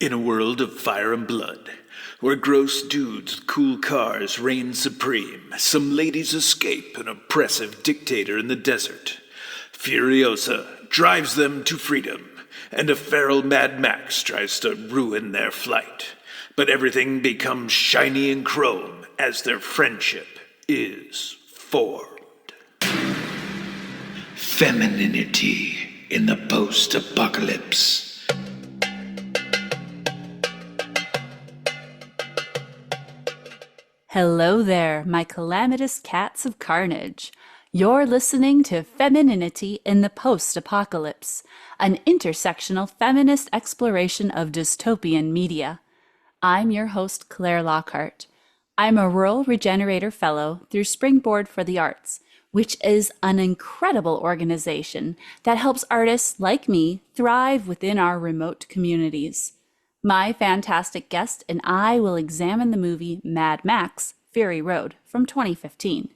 In a world of fire and blood, where gross dudes with cool cars reign supreme, some ladies escape an oppressive dictator in the desert. Furiosa drives them to freedom, and a feral Mad Max tries to ruin their flight. But everything becomes shiny and chrome as their friendship is formed. Femininity in the post-apocalypse. Hello there, my calamitous cats of carnage. You're listening to Femininity in the Post-Apocalypse, an intersectional feminist exploration of dystopian media. I'm your host, Klaire Lockheart. I'm a Rural Regenerator Fellow through Springboard for the Arts, which is an incredible organization that helps artists like me thrive within our remote communities. My fantastic guest and I will examine the movie Mad Max: Fury Road from 2015.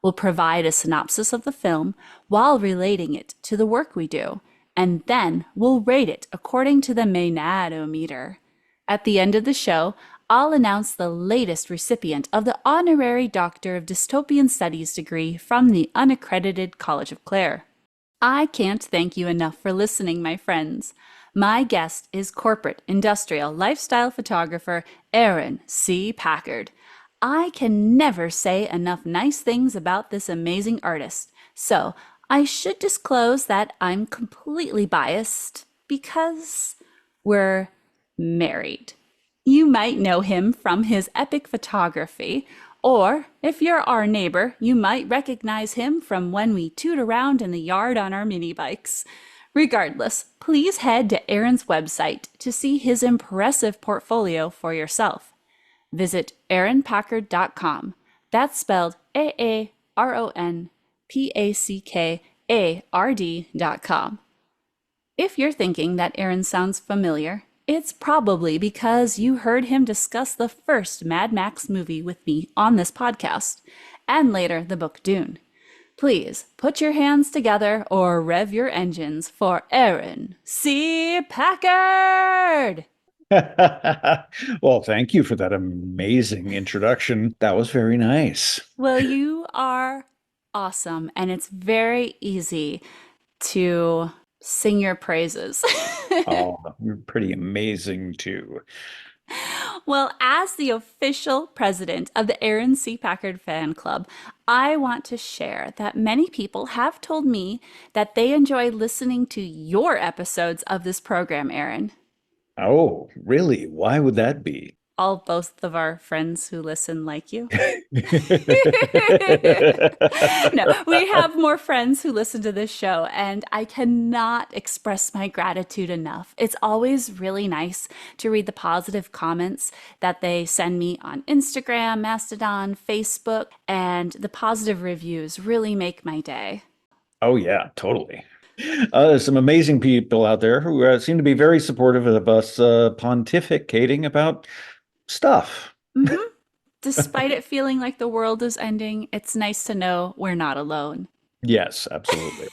We'll provide a synopsis of the film while relating it to the work we do, and then we'll rate it according to the Maenad-O-Meter. At the end of the show, I'll announce the latest recipient of the Honorary Doctor of Dystopian Studies degree from the unaccredited College of Clare. I can't thank you enough for listening, my friends. My guest is corporate, industrial, lifestyle photographer Aaron C Packard. I can never say enough nice things about this amazing artist, so I should disclose that I'm completely biased because we're married. You might know him from his epic photography, or if you're our neighbor, you might recognize him from when we toot around in the yard on our mini bikes. Regardless, please head to Aaron's website to see his impressive portfolio for yourself. Visit aaronpackard.com. That's spelled AARONPACKARD.com. If you're thinking that Aaron sounds familiar, it's probably because you heard him discuss the first Mad Max movie with me on this podcast, and later the book Dune. Please put your hands together or rev your engines for Aaron C Packard! Well, thank you for that amazing introduction. That was very nice. Well, you are awesome, and it's very easy to sing your praises. Oh, you're pretty amazing too. Well, as the official president of the Aaron C. Packard fan club, I want to share that many people have told me that they enjoy listening to your episodes of this program, Aaron. Oh, really? Why would that be? Both of our friends who listen like you. No, we have more friends who listen to this show, and I cannot express my gratitude enough. It's always really nice to read the positive comments that they send me on Instagram, Mastodon, Facebook, and the positive reviews really make my day. Oh, yeah, totally. There's some amazing people out there who seem to be very supportive of us pontificating about stuff. Mm-hmm. Despite it feeling like the world is ending, it's nice to know we're not alone. Yes, absolutely.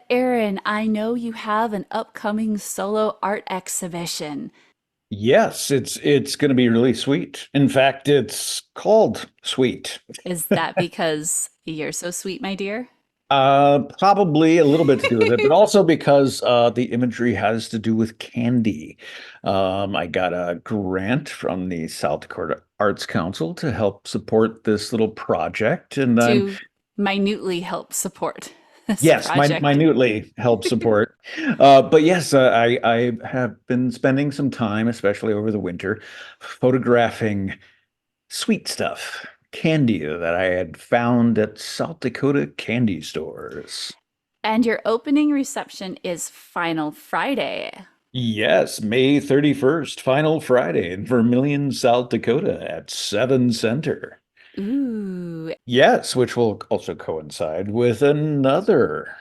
Aaron, I know you have an upcoming solo art exhibition. Yes, it's going to be really sweet. In fact, it's called Sweet. Is that because you're so sweet, my dear? Probably a little bit to do with it, but also because the imagery has to do with candy. I got a grant from the South Dakota Arts Council to help support this little project, and To minutely help support this yes, project. minutely help support. But yes, I have been spending some time, especially over the winter, photographing sweet stuff. Candy that I had found at South Dakota candy stores. And your opening reception is Final Friday. Yes, May 31st, Final Friday in Vermilion, South Dakota at 7 Center. Ooh. Yes, which will also coincide with another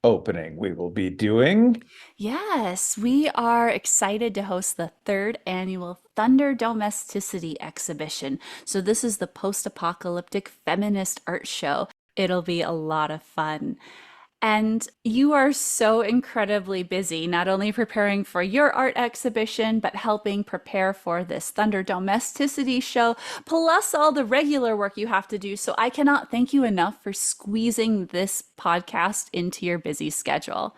opening we will be doing. Yes, we are excited to host the third annual Thunderdomesticity exhibition. So this is the post-apocalyptic feminist art show. It'll be a lot of fun. And you are so incredibly busy, not only preparing for your art exhibition, but helping prepare for this Thunderdomesticity show, plus all the regular work you have to do. So I cannot thank you enough for squeezing this podcast into your busy schedule.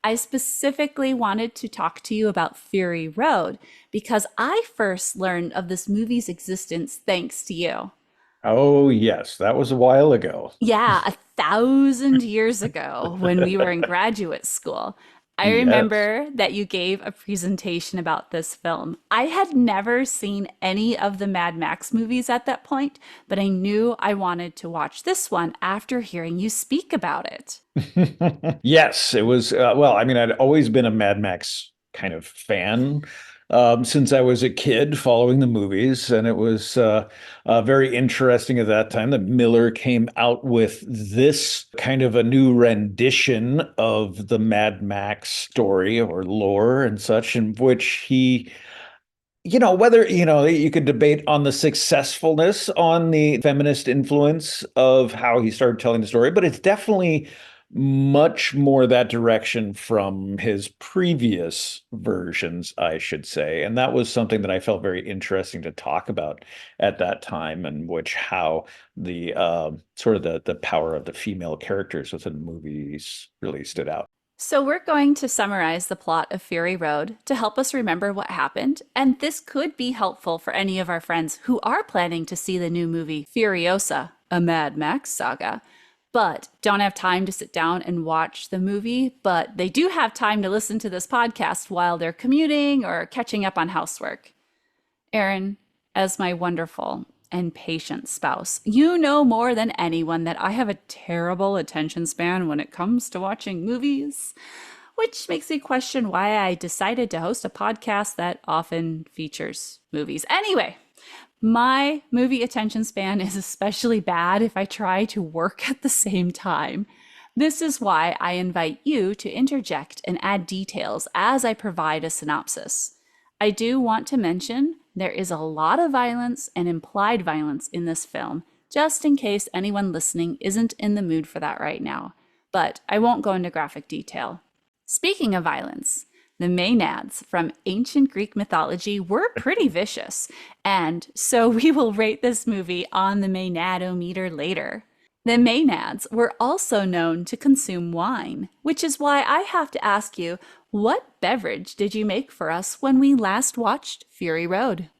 I specifically wanted to talk to you about Fury Road because I first learned of this movie's existence thanks to you. Oh, yes, that was a while ago. Yeah, 1,000 years ago when we were in graduate school. I Yes. remember that you gave a presentation about this film. I had never seen any of the Mad Max movies at that point, but I knew I wanted to watch this one after hearing you speak about it. Yes, it was. Well, I mean, I'd always been a Mad Max kind of fan since I was a kid following the movies. And it was very interesting at that time that Miller came out with this kind of a new rendition of the Mad Max story or lore and such, in which he whether, you could debate on the successfulness on the feminist influence of how he started telling the story, but it's definitely much more that direction from his previous versions, I should say. And that was something that I felt very interesting to talk about at that time, and which how the sort of the power of the female characters within the movies really stood out. So, we're going to summarize the plot of Fury Road to help us remember what happened, and this could be helpful for any of our friends who are planning to see the new movie Furiosa, a Mad Max saga, but don't have time to sit down and watch the movie, but they do have time to listen to this podcast while they're commuting or catching up on housework. Aaron, as my wonderful and patient spouse, you know more than anyone that I have a terrible attention span when it comes to watching movies, which makes me question why I decided to host a podcast that often features movies. Anyway, my movie attention span is especially bad if I try to work at the same time. This is why I invite you to interject and add details as I provide a synopsis. I do want to mention there is a lot of violence and implied violence in this film, just in case anyone listening isn't in the mood for that right now. But I won't go into graphic detail. Speaking of violence, the Maenads from ancient Greek mythology were pretty vicious, and so we will rate this movie on the Maenad-O-Meter later. The Maenads were also known to consume wine, which is why I have to ask you, what beverage did you make for us when we last watched Fury Road?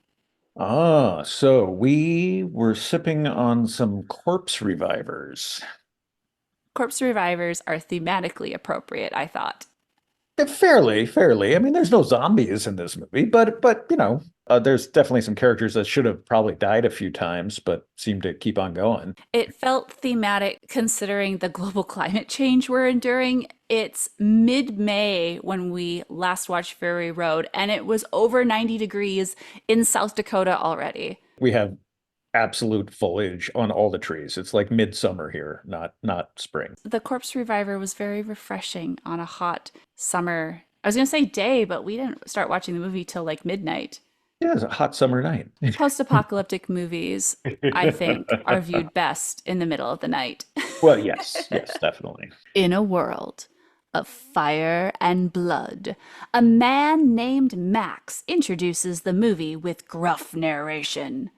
Ah, so we were sipping on some corpse revivers. Corpse revivers are thematically appropriate, I thought. Fairly. I mean, there's no zombies in this movie, but there's definitely some characters that should have probably died a few times, but seem to keep on going. It felt thematic considering the global climate change we're enduring. It's mid-May when we last watched Fury Road, and it was over 90 degrees in South Dakota already. We have absolute foliage on all the trees. It's like midsummer here, not spring. The Corpse Reviver was very refreshing on a hot summer. I was going to say day, but we didn't start watching the movie till like midnight. Yeah, it's a hot summer night. Post-apocalyptic movies, I think, are viewed best in the middle of the night. Well, yes, definitely. In a world of fire and blood, a man named Max introduces the movie with gruff narration.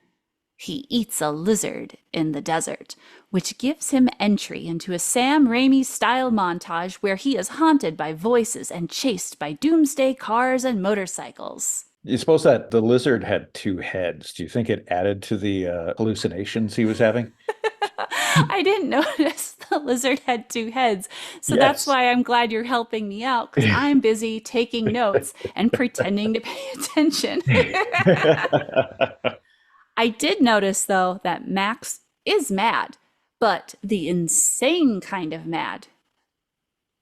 He eats a lizard in the desert, which gives him entry into a Sam Raimi-style montage where he is haunted by voices and chased by doomsday cars and motorcycles. You suppose that the lizard had two heads. Do you think it added to the hallucinations he was having? I didn't notice the lizard had two heads, so Yes. that's why I'm glad you're helping me out, because I'm busy taking notes and pretending to pay attention. I did notice, though, that Max is mad, but the insane kind of mad.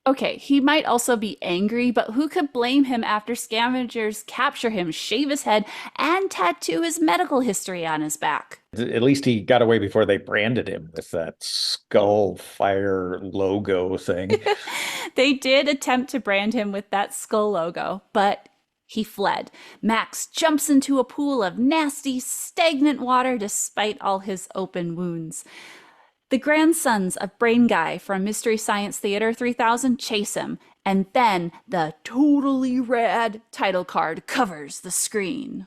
Okay, he might also be angry, but who could blame him after scavengers capture him, shave his head, and tattoo his medical history on his back? At least he got away before they branded him with that skull fire logo thing. They did attempt to brand him with that skull logo, but he fled. Max jumps into a pool of nasty, stagnant water despite all his open wounds. The grandsons of Brain Guy from Mystery Science Theater 3000 chase him, and then the totally rad title card covers the screen.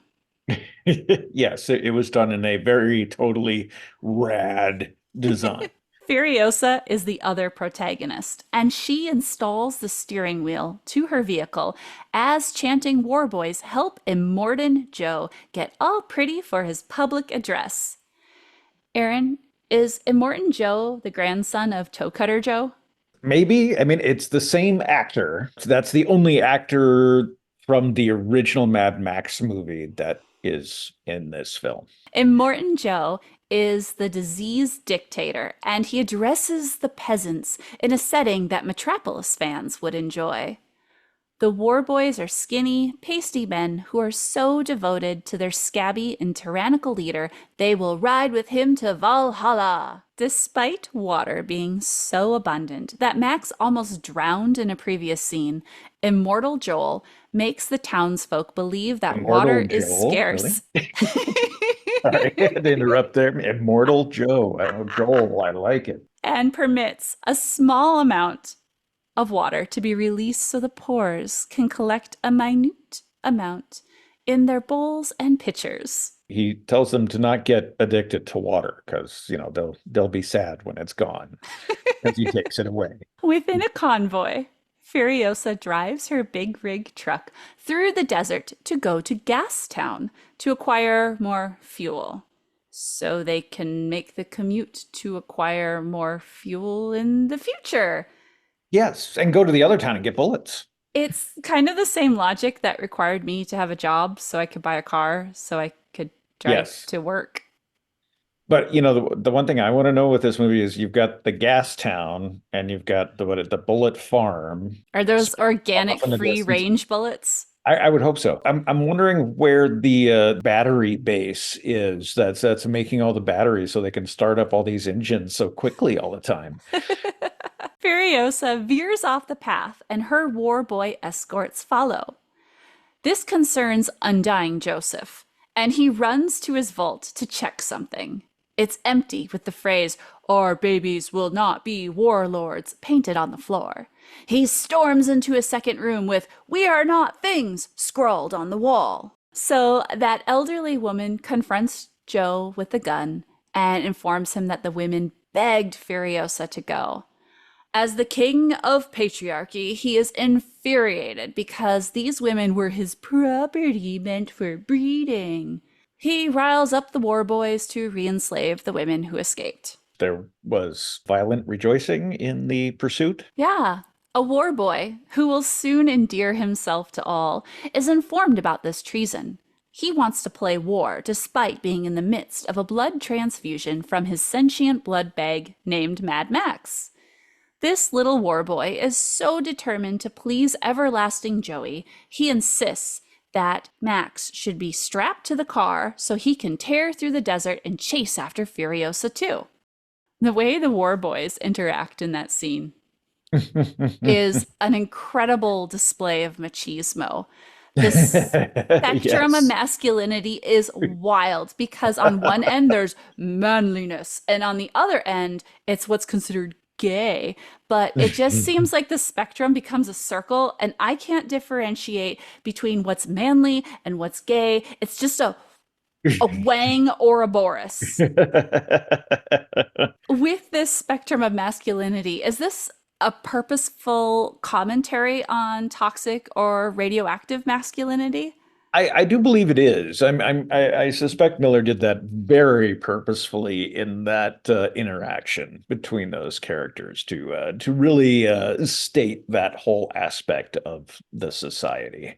Yes, it was done in a very totally rad design. Furiosa is the other protagonist, and she installs the steering wheel to her vehicle as chanting war boys help Immortan Joe get all pretty for his public address. Aaron, is Immortan Joe the grandson of Toe Cutter Joe? Maybe. I mean, it's the same actor. That's the only actor from the original Mad Max movie that is in this film. Immortan Joe is the diseased dictator, and he addresses the peasants in a setting that Metropolis fans would enjoy. The war boys are skinny, pasty men who are so devoted to their scabby and tyrannical leader, they will ride with him to Valhalla. Despite water being so abundant that Max almost drowned in a previous scene, Immortal Joel makes the townsfolk believe that water is scarce. Really? Sorry, I had to interrupt there. Immortal Joe. Joel, I like it. And permits a small amount of water to be released so the pores can collect a minute amount in their bowls and pitchers. He tells them to not get addicted to water because, they'll be sad when it's gone as he takes it away. Within a convoy, Furiosa drives her big rig truck through the desert to go to Gastown to acquire more fuel, so they can make the commute to acquire more fuel in the future. Yes, and go to the other town and get bullets. It's kind of the same logic that required me to have a job so I could buy a car so I could drive to work. But, the one thing I want to know with this movie is you've got the gas town and you've got the bullet farm. Are those organic free range bullets? I would hope so. I'm wondering where the battery base is that's making all the batteries so they can start up all these engines so quickly all the time. Furiosa veers off the path and her war boy escorts follow. This concerns Undying Joseph, and he runs to his vault to check something. It's empty with the phrase, "Our babies will not be warlords," painted on the floor. He storms into a second room with "We are not things" scrawled on the wall. So that elderly woman confronts Joe with the gun and informs him that the women begged Furiosa to go. As the king of patriarchy, he is infuriated because these women were his property meant for breeding. He riles up the war boys to re-enslave the women who escaped. There was violent rejoicing in the pursuit. Yeah. A war boy, who will soon endear himself to all, is informed about this treason. He wants to play war despite being in the midst of a blood transfusion from his sentient blood bag named Mad Max. This little war boy is so determined to please everlasting Joey, he insists that Max should be strapped to the car so he can tear through the desert and chase after Furiosa too. The way the war boys interact in that scene is an incredible display of machismo. The spectrum of masculinity is wild because on one end there's manliness and on the other end it's what's considered gay, but it just seems like the spectrum becomes a circle and I can't differentiate between what's manly and what's gay. It's just a Wang or a Boris. With this spectrum of masculinity, is this a purposeful commentary on toxic or radioactive masculinity? I do believe it is. I suspect Miller did that very purposefully in that interaction between those characters to really state that whole aspect of the society.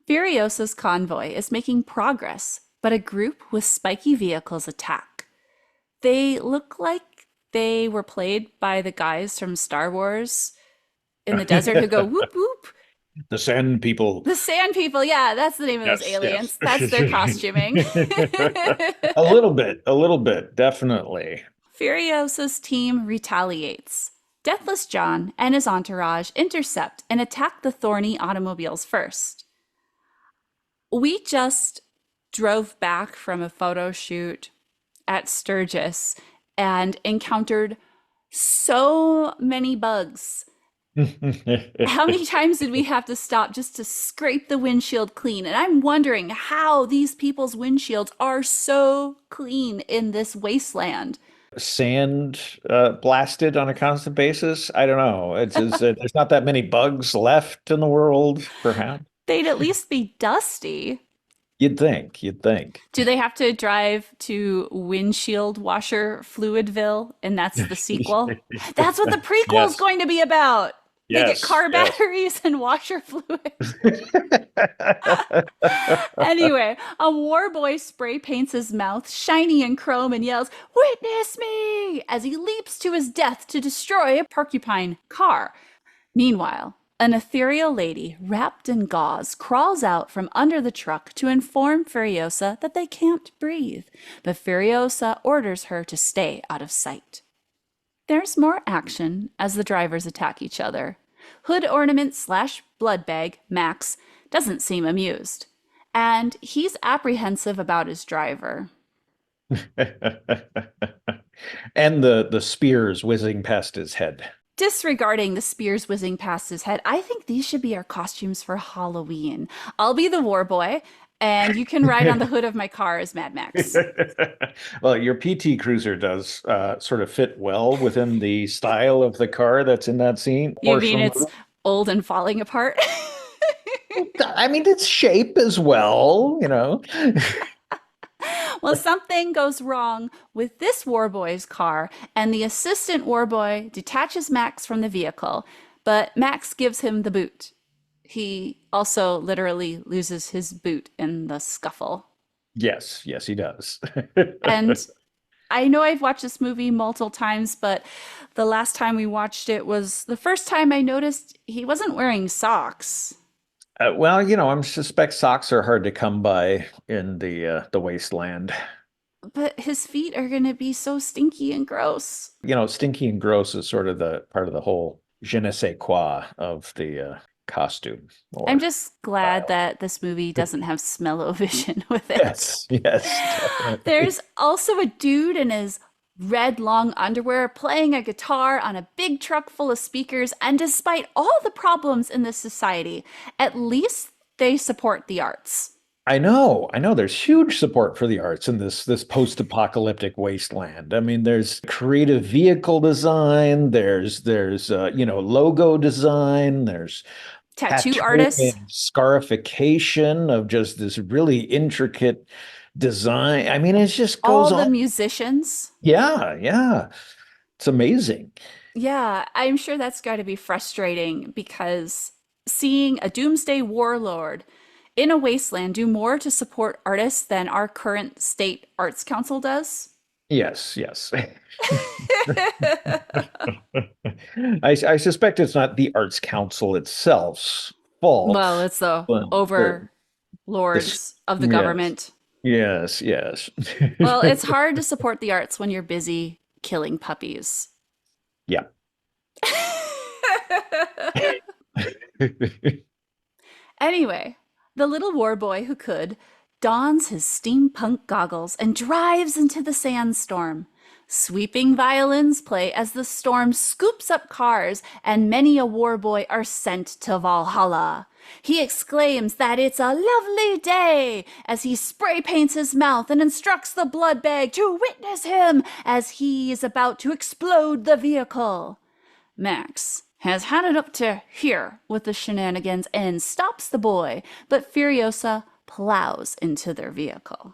Furiosa's convoy is making progress, but a group with spiky vehicles attack. They look like they were played by the guys from Star Wars in the desert who go whoop whoop. The Sand People. The Sand People, yeah, that's the name of those aliens. Yes. That's their costuming. A little bit, definitely. Furiosa's team retaliates. Deathless John and his entourage intercept and attack the thorny automobiles first. We just drove back from a photo shoot at Sturgis, and encountered so many bugs. How many times did we have to stop just to scrape the windshield clean? And I'm wondering how these people's windshields are so clean in this wasteland. Sand blasted on a constant basis. I don't know. There's not that many bugs left in the world, perhaps. They'd at least be dusty. You'd think. Do they have to drive to windshield washer Fluidville? And that's the sequel? That's what the prequel is Yes. going to be about. They get Yes. car Yes. batteries and washer fluid. Anyway, a war boy spray paints his mouth shiny and chrome and yells, "Witness me!" as he leaps to his death to destroy a porcupine car. Meanwhile, an ethereal lady wrapped in gauze crawls out from under the truck to inform Furiosa that they can't breathe, but Furiosa orders her to stay out of sight. There's more action as the drivers attack each other. Hood ornament / blood bag, Max, doesn't seem amused, and he's apprehensive about his driver. And the spears whizzing past his head. Disregarding the spears whizzing past his head, I think these should be our costumes for Halloween. I'll be the war boy, and you can ride on the hood of my car as Mad Max. Well, your PT Cruiser does sort of fit well within the style of the car that's in that scene. You mean it's old and falling apart? I mean, its shape as well, you know. Well, something goes wrong with this warboy's car, and the assistant warboy detaches Max from the vehicle, but Max gives him the boot. He also literally loses his boot in the scuffle. Yes, he does. And I know I've watched this movie multiple times, but the last time we watched it was the first time I noticed he wasn't wearing socks. Well, you know, I suspect socks are hard to come by in the wasteland. But his feet are going to be so stinky and gross. You know, stinky and gross is sort of the part of the whole je ne sais quoi of the costume. I'm just glad that this movie doesn't have smell-o-vision with it. Yes, definitely. There's also a dude in his red long underwear playing a guitar on a big truck full of speakers, and despite all the problems in this society, at least they support the arts. I know. There's huge support for the arts in this post-apocalyptic wasteland. I mean, there's creative vehicle design, there's logo design, there's Tattoo artists, and scarification of just this really intricate design. I mean, it just goes all the on. musicians. Yeah. It's amazing. Yeah, I'm sure that's got to be frustrating because seeing a doomsday warlord in a wasteland do more to support artists than our current state arts council does. Yes. I suspect it's not the Arts Council itself's fault. Well, it's the overlords of the government. Yes. Well, it's hard to support the arts when you're busy killing puppies. Yeah. Anyway, the little war boy who could dons his steampunk goggles and drives into the sandstorm. Sweeping violins play as the storm scoops up cars, and many a war boy are sent to Valhalla. He exclaims that it's a lovely day as he spray paints his mouth and instructs the blood bag to witness him as he is about to explode the vehicle. Max has had it up to here with the shenanigans and stops the boy, but Furiosa plows into their vehicle.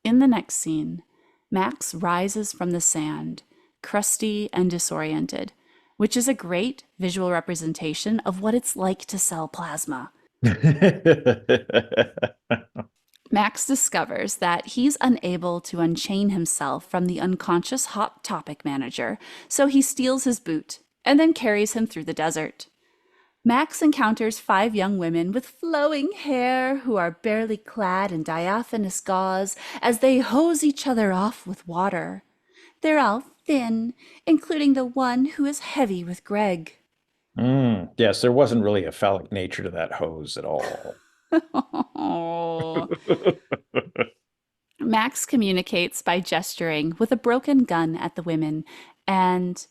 In the next scene, Max rises from the sand, crusty and disoriented, which is a great visual representation of what it's like to sell plasma. Max discovers that he's unable to unchain himself from the unconscious Hot Topic manager, so he steals his boot and then carries him through the desert. Max encounters 5 young women with flowing hair who are barely clad in diaphanous gauze as they hose each other off with water. They're all thin, including the one who is heavy with Greg. Yes, there wasn't really a phallic nature to that hose at all. Max communicates by gesturing with a broken gun at the women and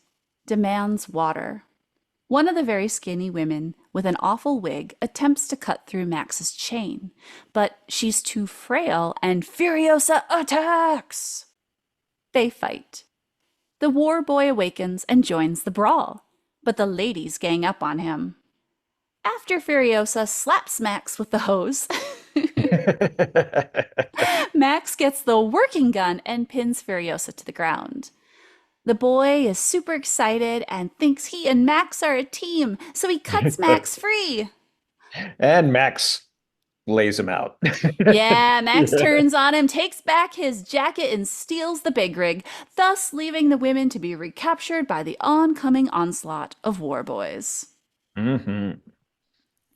demands water. One of the very skinny women with an awful wig attempts to cut through Max's chain, but she's too frail and Furiosa attacks. They fight. The war boy awakens and joins the brawl, but the ladies gang up on him. After Furiosa slaps Max with the hose, Max gets the working gun and pins Furiosa to the ground. The boy is super excited and thinks he and Max are a team, so he cuts Max free. And Max lays him out. Yeah, Max turns on him, takes back his jacket, and steals the big rig, thus leaving the women to be recaptured by the oncoming onslaught of war boys. Mm-hmm.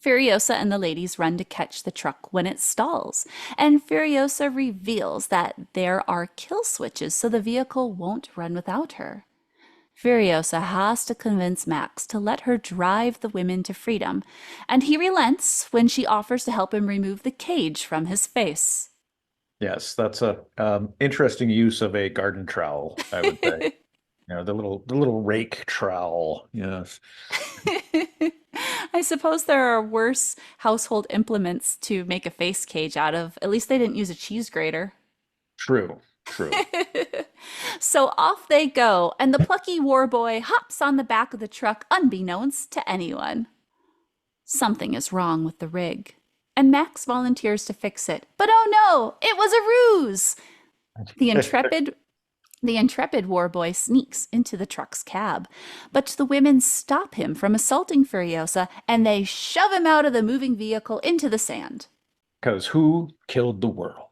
Furiosa and the ladies run to catch the truck when it stalls, and Furiosa reveals that there are kill switches so the vehicle won't run without her. Furiosa has to convince Max to let her drive the women to freedom, and he relents when she offers to help him remove the cage from his face. Yes, that's a interesting use of a garden trowel, I would say. The little rake trowel. Yes. I suppose there are worse household implements to make a face cage out of. At least they didn't use a cheese grater. True. So off they go, and the plucky war boy hops on the back of the truck unbeknownst to anyone. Something is wrong with the rig, and Max volunteers to fix it. But oh no, it was a ruse! The intrepid war boy sneaks into the truck's cab, but the women stop him from assaulting Furiosa, and they shove him out of the moving vehicle into the sand. Because who killed the world?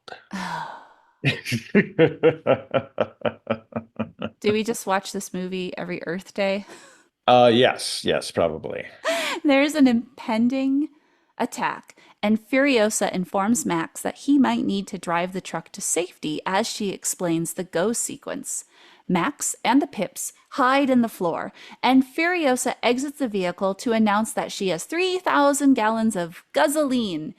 Do we just watch this movie every Earth Day? Yes, probably. There's an impending attack, and Furiosa informs Max that he might need to drive the truck to safety as she explains the go sequence. Max and the Pips hide in the floor, and Furiosa exits the vehicle to announce that she has 3,000 gallons of gasoline.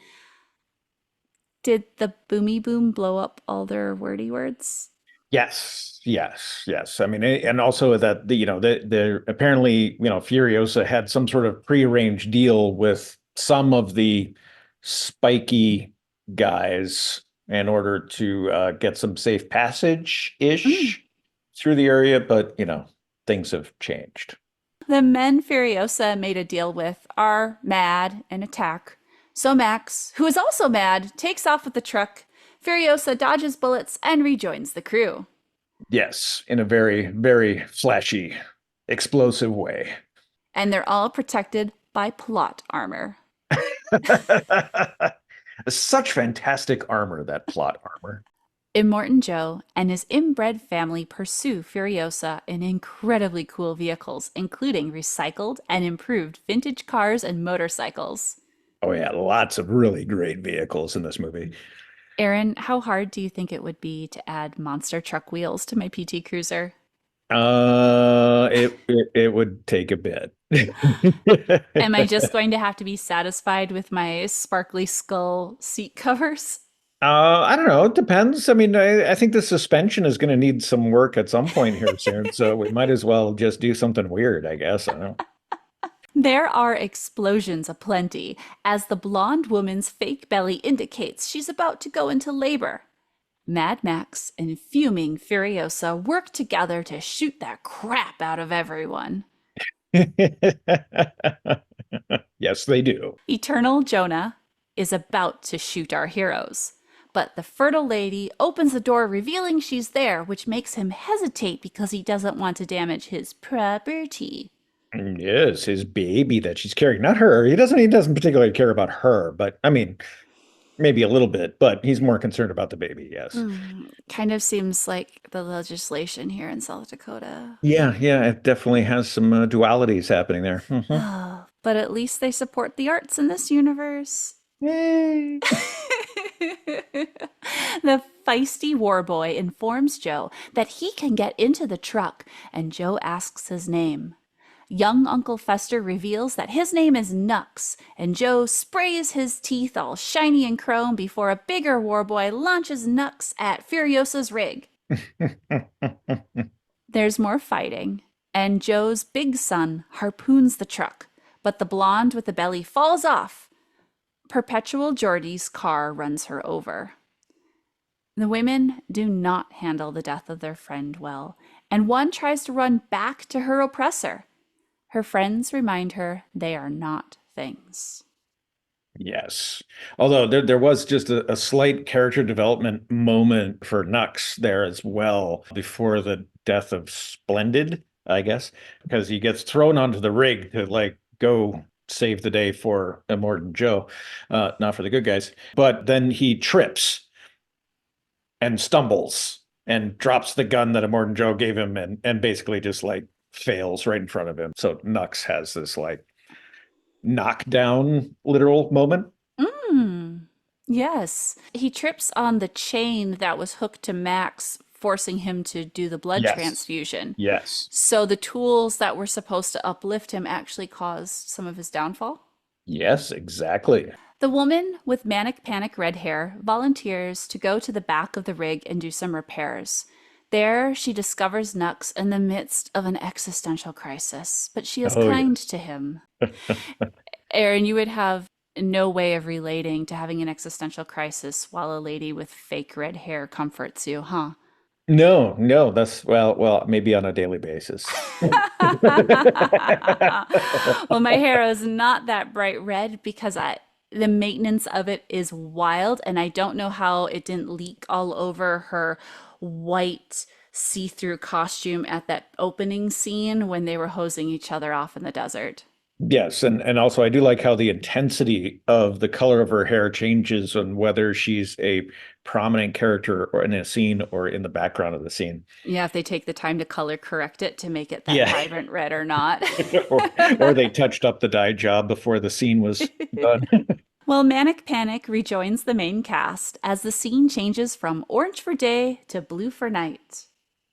Did the boomy boom blow up all their wordy words? Yes. I mean, and also that the apparently Furiosa had some sort of prearranged deal with some of the spiky guys in order to get some safe passage-ish through the area, but things have changed. The men Furiosa made a deal with are mad and attack. So Max, who is also mad, takes off with the truck. Furiosa dodges bullets and rejoins the crew. Yes, in a very, very flashy, explosive way. And they're all protected by plot armor. Such fantastic armor, that plot armor. Immortan Joe and his inbred family pursue Furiosa in incredibly cool vehicles, including recycled and improved vintage cars and motorcycles. Oh yeah, lots of really great vehicles in this movie. Aaron, how hard do you think it would be to add monster truck wheels to my PT Cruiser? It would take a bit. Am I just going to have to be satisfied with my sparkly skull seat covers? I don't know. It depends. I mean, I think the suspension is going to need some work at some point here soon, so we might as well just do something weird, I guess. I don't know. There are explosions aplenty, as the blonde woman's fake belly indicates she's about to go into labor. Mad Max and fuming Furiosa work together to shoot the crap out of everyone. Yes, they do. Eternal Jonah is about to shoot our heroes, but the fertile lady opens the door revealing she's there, which makes him hesitate because he doesn't want to damage his property. Yes, his baby that she's carrying, not her. He doesn't particularly care about her, but I mean, maybe a little bit, but he's more concerned about the baby, yes. Kind of seems like the legislation here in South Dakota. Yeah, it definitely has some dualities happening there. But at least they support the arts in this universe. Yay. The feisty war boy informs Joe that he can get into the truck, and Joe asks his name. young Uncle Fester reveals that his name is Nux, and Joe sprays his teeth all shiny and chrome before a bigger warboy launches Nux at Furiosa's rig. There's more fighting, and Joe's big son harpoons the truck, but the blonde with the belly falls off. Perpetual Geordie's car runs her over. The women do not handle the death of their friend well, and one tries to run back to her oppressor. Her friends remind her they are not things. Yes. Although there was just a slight character development moment for Nux there as well before the death of Splendid, I guess, because he gets thrown onto the rig to like go save the day for Immortan Joe, not for the good guys. But then he trips and stumbles and drops the gun that Immortan Joe gave him and basically just like fails right in front of him. So Nux has this like knockdown literal moment. Yes. He trips on the chain that was hooked to Max, forcing him to do the blood transfusion. Yes. So the tools that were supposed to uplift him actually caused some of his downfall? Yes, exactly. The woman with manic panic red hair volunteers to go to the back of the rig and do some repairs. There, she discovers Nux in the midst of an existential crisis, but she is kind to him. Aaron, you would have no way of relating to having an existential crisis while a lady with fake red hair comforts you, huh? No, that's well, maybe on a daily basis. Well, my hair is not that bright red because the maintenance of it is wild, and I don't know how it didn't leak all over her white see-through costume at that opening scene when they were hosing each other off in the desert. Yes, and also I do like how the intensity of the color of her hair changes on whether she's a prominent character or in a scene or in the background of the scene. Yeah, if they take the time to color correct it to make it that vibrant red or not. or they touched up the dye job before the scene was done. Well, Manic Panic rejoins the main cast as the scene changes from orange for day to blue for night.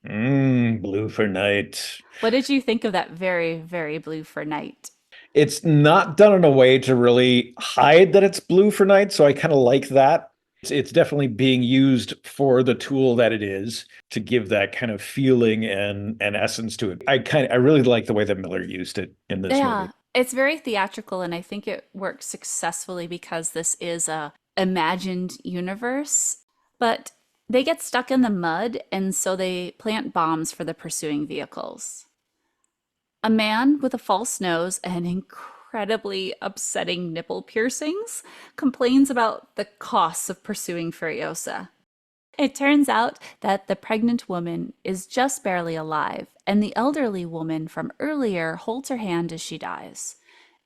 Blue for night. What did you think of that very, very blue for night? It's not done in a way to really hide that it's blue for night, so I kind of like that. It's definitely being used for the tool that it is to give that kind of feeling and essence to it. I really like the way that Miller used it in this movie. It's very theatrical, and I think it works successfully because this is a imagined universe. But they get stuck in the mud, and so they plant bombs for the pursuing vehicles. A man with a false nose and incredibly upsetting nipple piercings complains about the costs of pursuing Furiosa. It turns out that the pregnant woman is just barely alive, and the elderly woman from earlier holds her hand as she dies.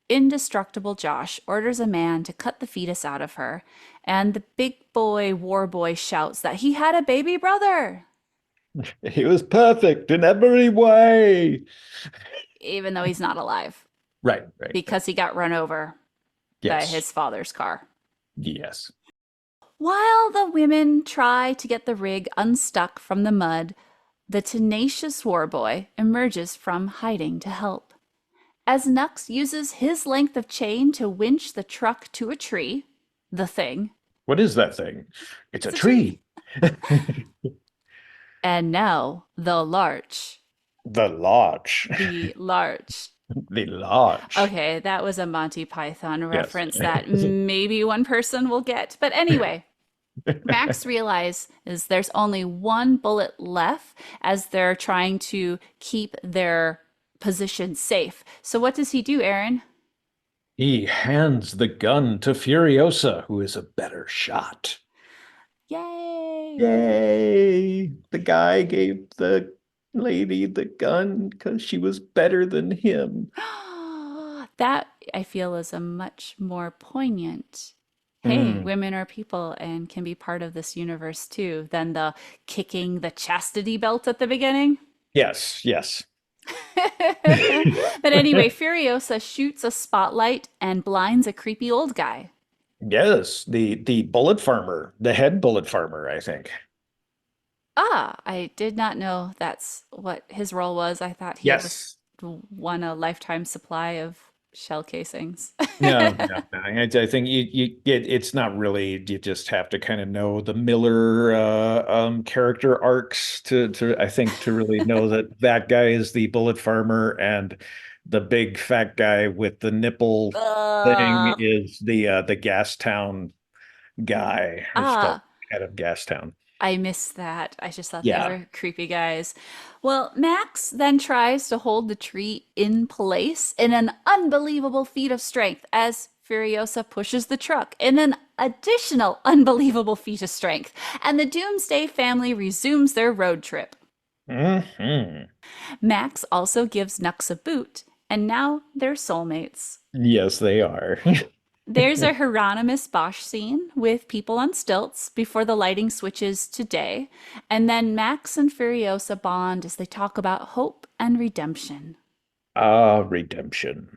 Indestructible Josh orders a man to cut the fetus out of her, and the big boy war boy shouts that he had a baby brother. He was perfect in every way. Even though he's not alive. Right. Because he got run over by his father's car. Yes. While the women try to get the rig unstuck from the mud, the tenacious warboy emerges from hiding to help. As Nux uses his length of chain to winch the truck to a tree, the thing. What is that thing? It's a tree. And now the larch. The larch. The larch. The larch. Okay, that was a Monty Python reference that maybe one person will get. But anyway, Max realizes there's only one bullet left as they're trying to keep their position safe. So what does he do, Aaron? He hands the gun to Furiosa, who is a better shot. Yay! Yay! The guy gave the lady the gun because she was better than him. That, I feel, is a much more poignant, hey, women are people and can be part of this universe too, than the kicking the chastity belt at the beginning. Yes. But anyway, Furiosa shoots a spotlight and blinds a creepy old guy. Yes, the bullet farmer, the head bullet farmer, I think. I did not know that's what his role was. I thought he was won a lifetime supply of shell casings. No, no, no. I think you get it's not really you just have to kind of know the Miller character arcs to I think to really know that that guy is the bullet farmer and the big fat guy with the nipple thing Ugh. is the Gastown guy, is the Ah, head of Gastown. I missed that. I just thought they Yeah. were creepy guys. Well, Max then tries to hold the tree in place in an unbelievable feat of strength as Furiosa pushes the truck in an additional unbelievable feat of strength, and the Doomsday family resumes their road trip. Hmm. Max also gives Nux a boot, and now they're soulmates. Yes, they are. There's a Hieronymus Bosch scene with people on stilts before the lighting switches to day, and then Max and Furiosa bond as they talk about hope and redemption. Ah, redemption.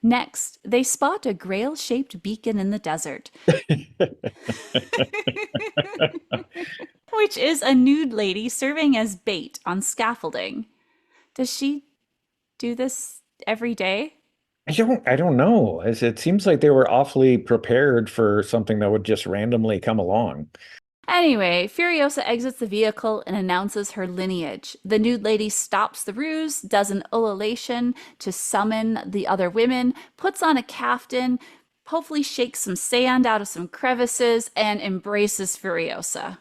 Next, they spot a grail shaped beacon in the desert, which is a nude lady serving as bait on scaffolding. Does she do this every day? I don't know. It seems like they were awfully prepared for something that would just randomly come along. Anyway, Furiosa exits the vehicle and announces her lineage. The nude lady stops the ruse, does an ululation to summon the other women, puts on a caftan, hopefully shakes some sand out of some crevices, and embraces Furiosa.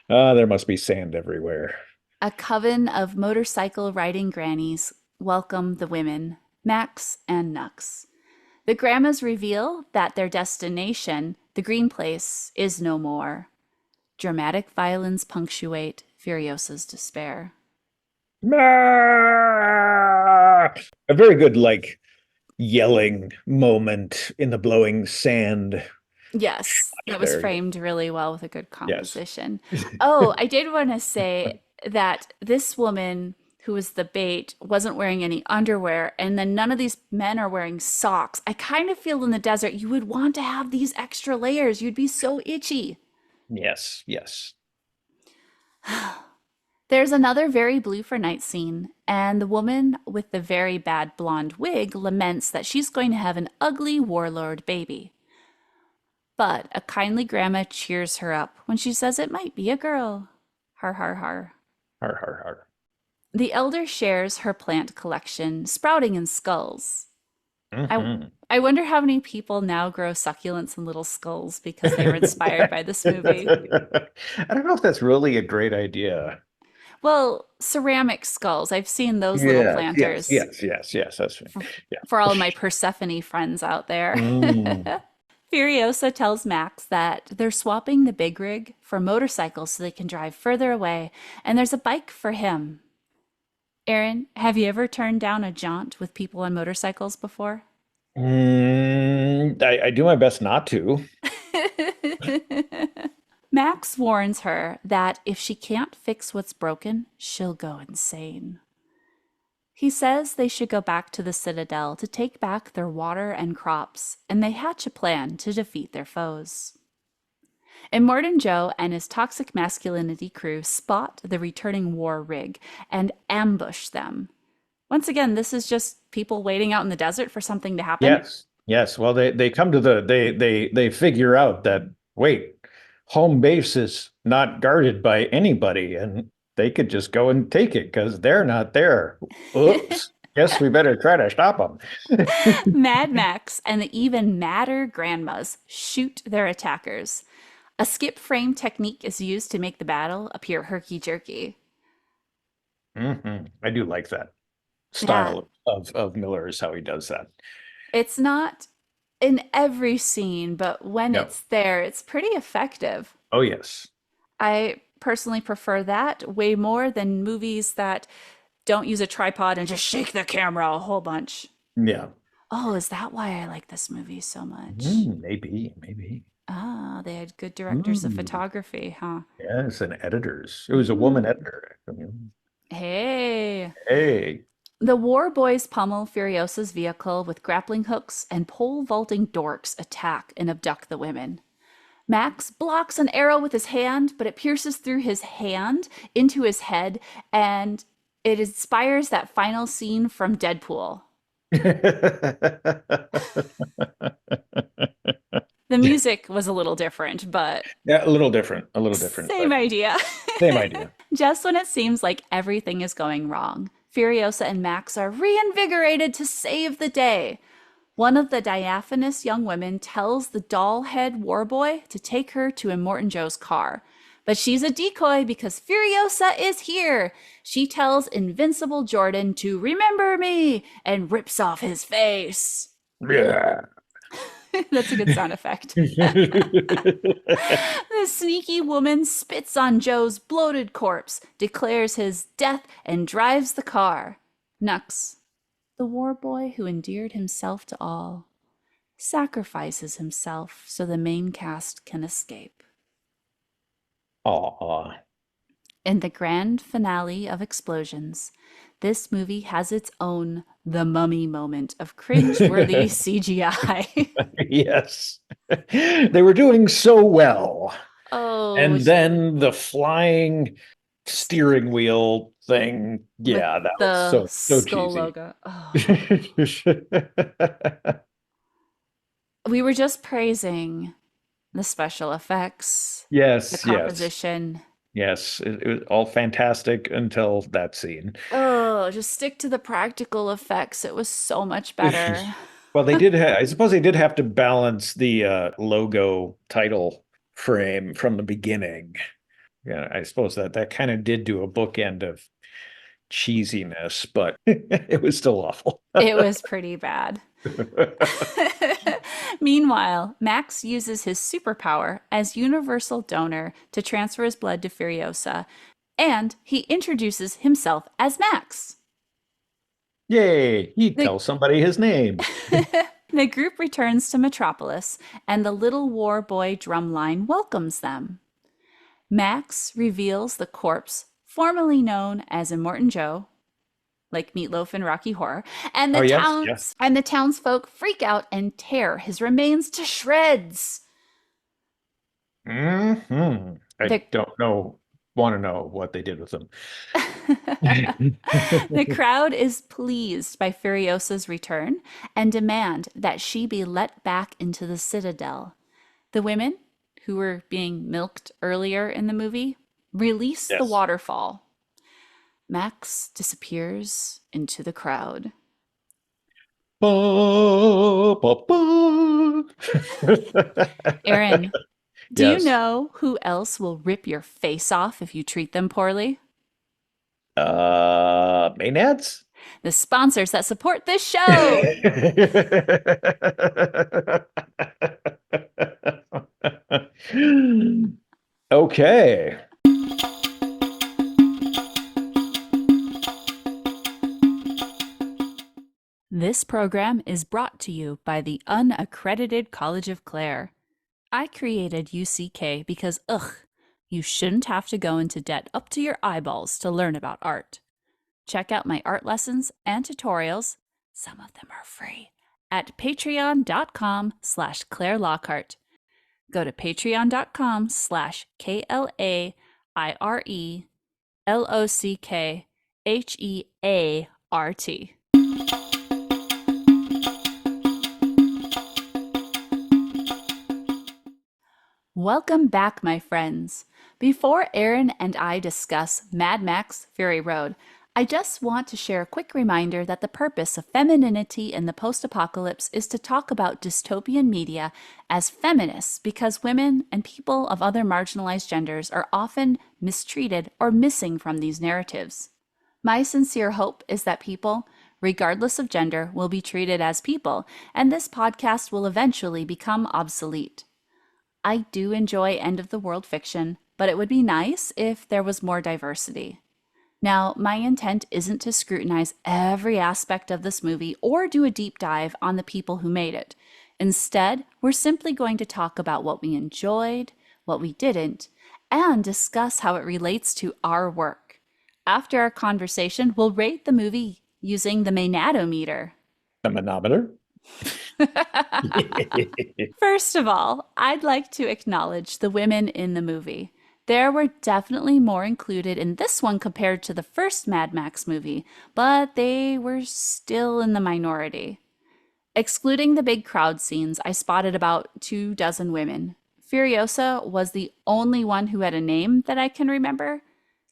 Ah, there must be sand everywhere. A coven of motorcycle riding grannies welcome the women, Max and Nux. The grandmas reveal that their destination, the green place, is no more. Dramatic violins punctuate Furiosa's despair. Ah! A very good, like, yelling moment in the blowing sand Yes, that was there. framed really well with a good Yes. composition. Oh, I did want to say that this woman who was the bait wasn't wearing any underwear, and then none of these men are wearing socks. I kind of feel in the desert you would want to have these extra layers. You'd be so itchy. Yes. Yes. There's another very blue for night scene, and the woman with the very bad blonde wig laments that she's going to have an ugly warlord baby. But a kindly grandma cheers her up when she says it might be a girl. Har har har. Har, har, har. The elder shares her plant collection, sprouting in skulls. I, Mhm. I wonder how many people now grow succulents in little skulls because they were inspired by this movie. I don't know if that's really a great idea. Well, ceramic skulls. I've seen those little Yes, yes, planters yes, yes, yes. That's right. Yeah. for all of my Persephone friends out there. Mm. Furiosa tells Max that they're swapping the big rig for motorcycles so they can drive further away, and there's a bike for him. Aaron, have you ever turned down a jaunt with people on motorcycles before? I do my best not to. Max warns her that if she can't fix what's broken, she'll go insane. He says they should go back to the Citadel to take back their water and crops, and they hatch a plan to defeat their foes. Immortan Joe and his toxic masculinity crew spot the returning war rig and ambush them. Once again, this is just people waiting out in the desert for something to happen. Yes, yes. Well, they come to they figure out that wait, home base is not guarded by anybody, and they could just go and take it because they're not there. Oops. Guess we better try to stop them. Mad Max and the even madder grandmas shoot their attackers. A skip frame technique is used to make the battle appear herky-jerky. I do like that Yeah, style of Miller is how he does that. it's not in every scene, but when No. it's there, it's pretty effective. Oh yes. I personally prefer that way more than movies that don't use a tripod and just shake the camera a whole bunch. Yeah. Oh, is that why I like this movie so much? Maybe. Ah, they had good directors of Mm, photography, huh? yes, and editors. It was a woman Mm. editor. I mean, Hey. hey. The war boys pummel Furiosa's vehicle with grappling hooks, and pole vaulting dorks attack and abduct the women. Max blocks an arrow with his hand, but it pierces through his hand into his head, and It inspires that final scene from Deadpool. The music was a little different, but Yeah, a little different, same but idea. same idea. Just when it seems like everything is going wrong, Furiosa and Max are reinvigorated to save the day. One of the diaphanous young women tells the doll head warboy to take her to Immortan Joe's car. But she's a decoy because Furiosa is here. She tells Invincible Jordan to remember me and rips off his face. Yeah. That's a good sound effect. The sneaky woman spits on Joe's bloated corpse, declares his death, and drives the car. Nux, the war boy who endeared himself to all, sacrifices himself so the main cast can escape. Aw. In the grand finale of explosions, this movie has its own The Mummy moment of cringe-worthy CGI. Yes. They were doing so well. Oh, And then the flying steering wheel thing. Yeah, that was the so skull cheesy. logo. Oh. We were just praising the special effects, the Yes, composition. yes. It was all fantastic until that scene. Oh, just stick to the practical effects. It was so much better. Well, I suppose they did have to balance the logo title frame from the beginning. Yeah, I suppose that kind of did do a bookend of cheesiness, but it was still awful. It was pretty bad. Meanwhile, Max uses his superpower as universal donor to transfer his blood to Furiosa, and he introduces himself as Max. Yay, he tells somebody his name. The group returns to Metropolis, and the little war boy drumline welcomes them. Max reveals the corpse formerly known as Immortan Joe, like Meatloaf and Rocky Horror, and the townsfolk freak out and tear his remains to shreds. Mm-hmm. I don't want to know what they did with them. The crowd is pleased by Furiosa's return and demand that she be let back into the Citadel. The women, who were being milked earlier in the movie, release the waterfall. Max disappears into the crowd. Aaron, do you know who else will rip your face off if you treat them poorly? Maenads? The sponsors that support this show. Okay. This program is brought to you by the Unaccredited College of Klaire. I created UCK because, you shouldn't have to go into debt up to your eyeballs to learn about art. Check out my art lessons and tutorials, some of them are free, at patreon.com/Klaire Lockheart. Go to patreon.com/KLAIRELOCKHEART. Welcome back, my friends. Before Aaron and I discuss Mad Max Fury Road, I just want to share a quick reminder that the purpose of femininity in the post-apocalypse is to talk about dystopian media as feminists because women and people of other marginalized genders are often mistreated or missing from these narratives. My sincere hope is that people, regardless of gender, will be treated as people, and this podcast will eventually become obsolete. I do enjoy end-of-the-world fiction, but it would be nice if there was more diversity. Now, my intent isn't to scrutinize every aspect of this movie or do a deep dive on the people who made it. Instead, we're simply going to talk about what we enjoyed, what we didn't, and discuss how it relates to our work. After our conversation, we'll rate the movie using the Maenad-O-Meter. The manometer? First of all, I'd like to acknowledge the women in the movie. There were definitely more included in this one compared to the first Mad Max movie, but they were still in the minority. Excluding the big crowd scenes, I spotted about 24 women. Furiosa was the only one who had a name that I can remember.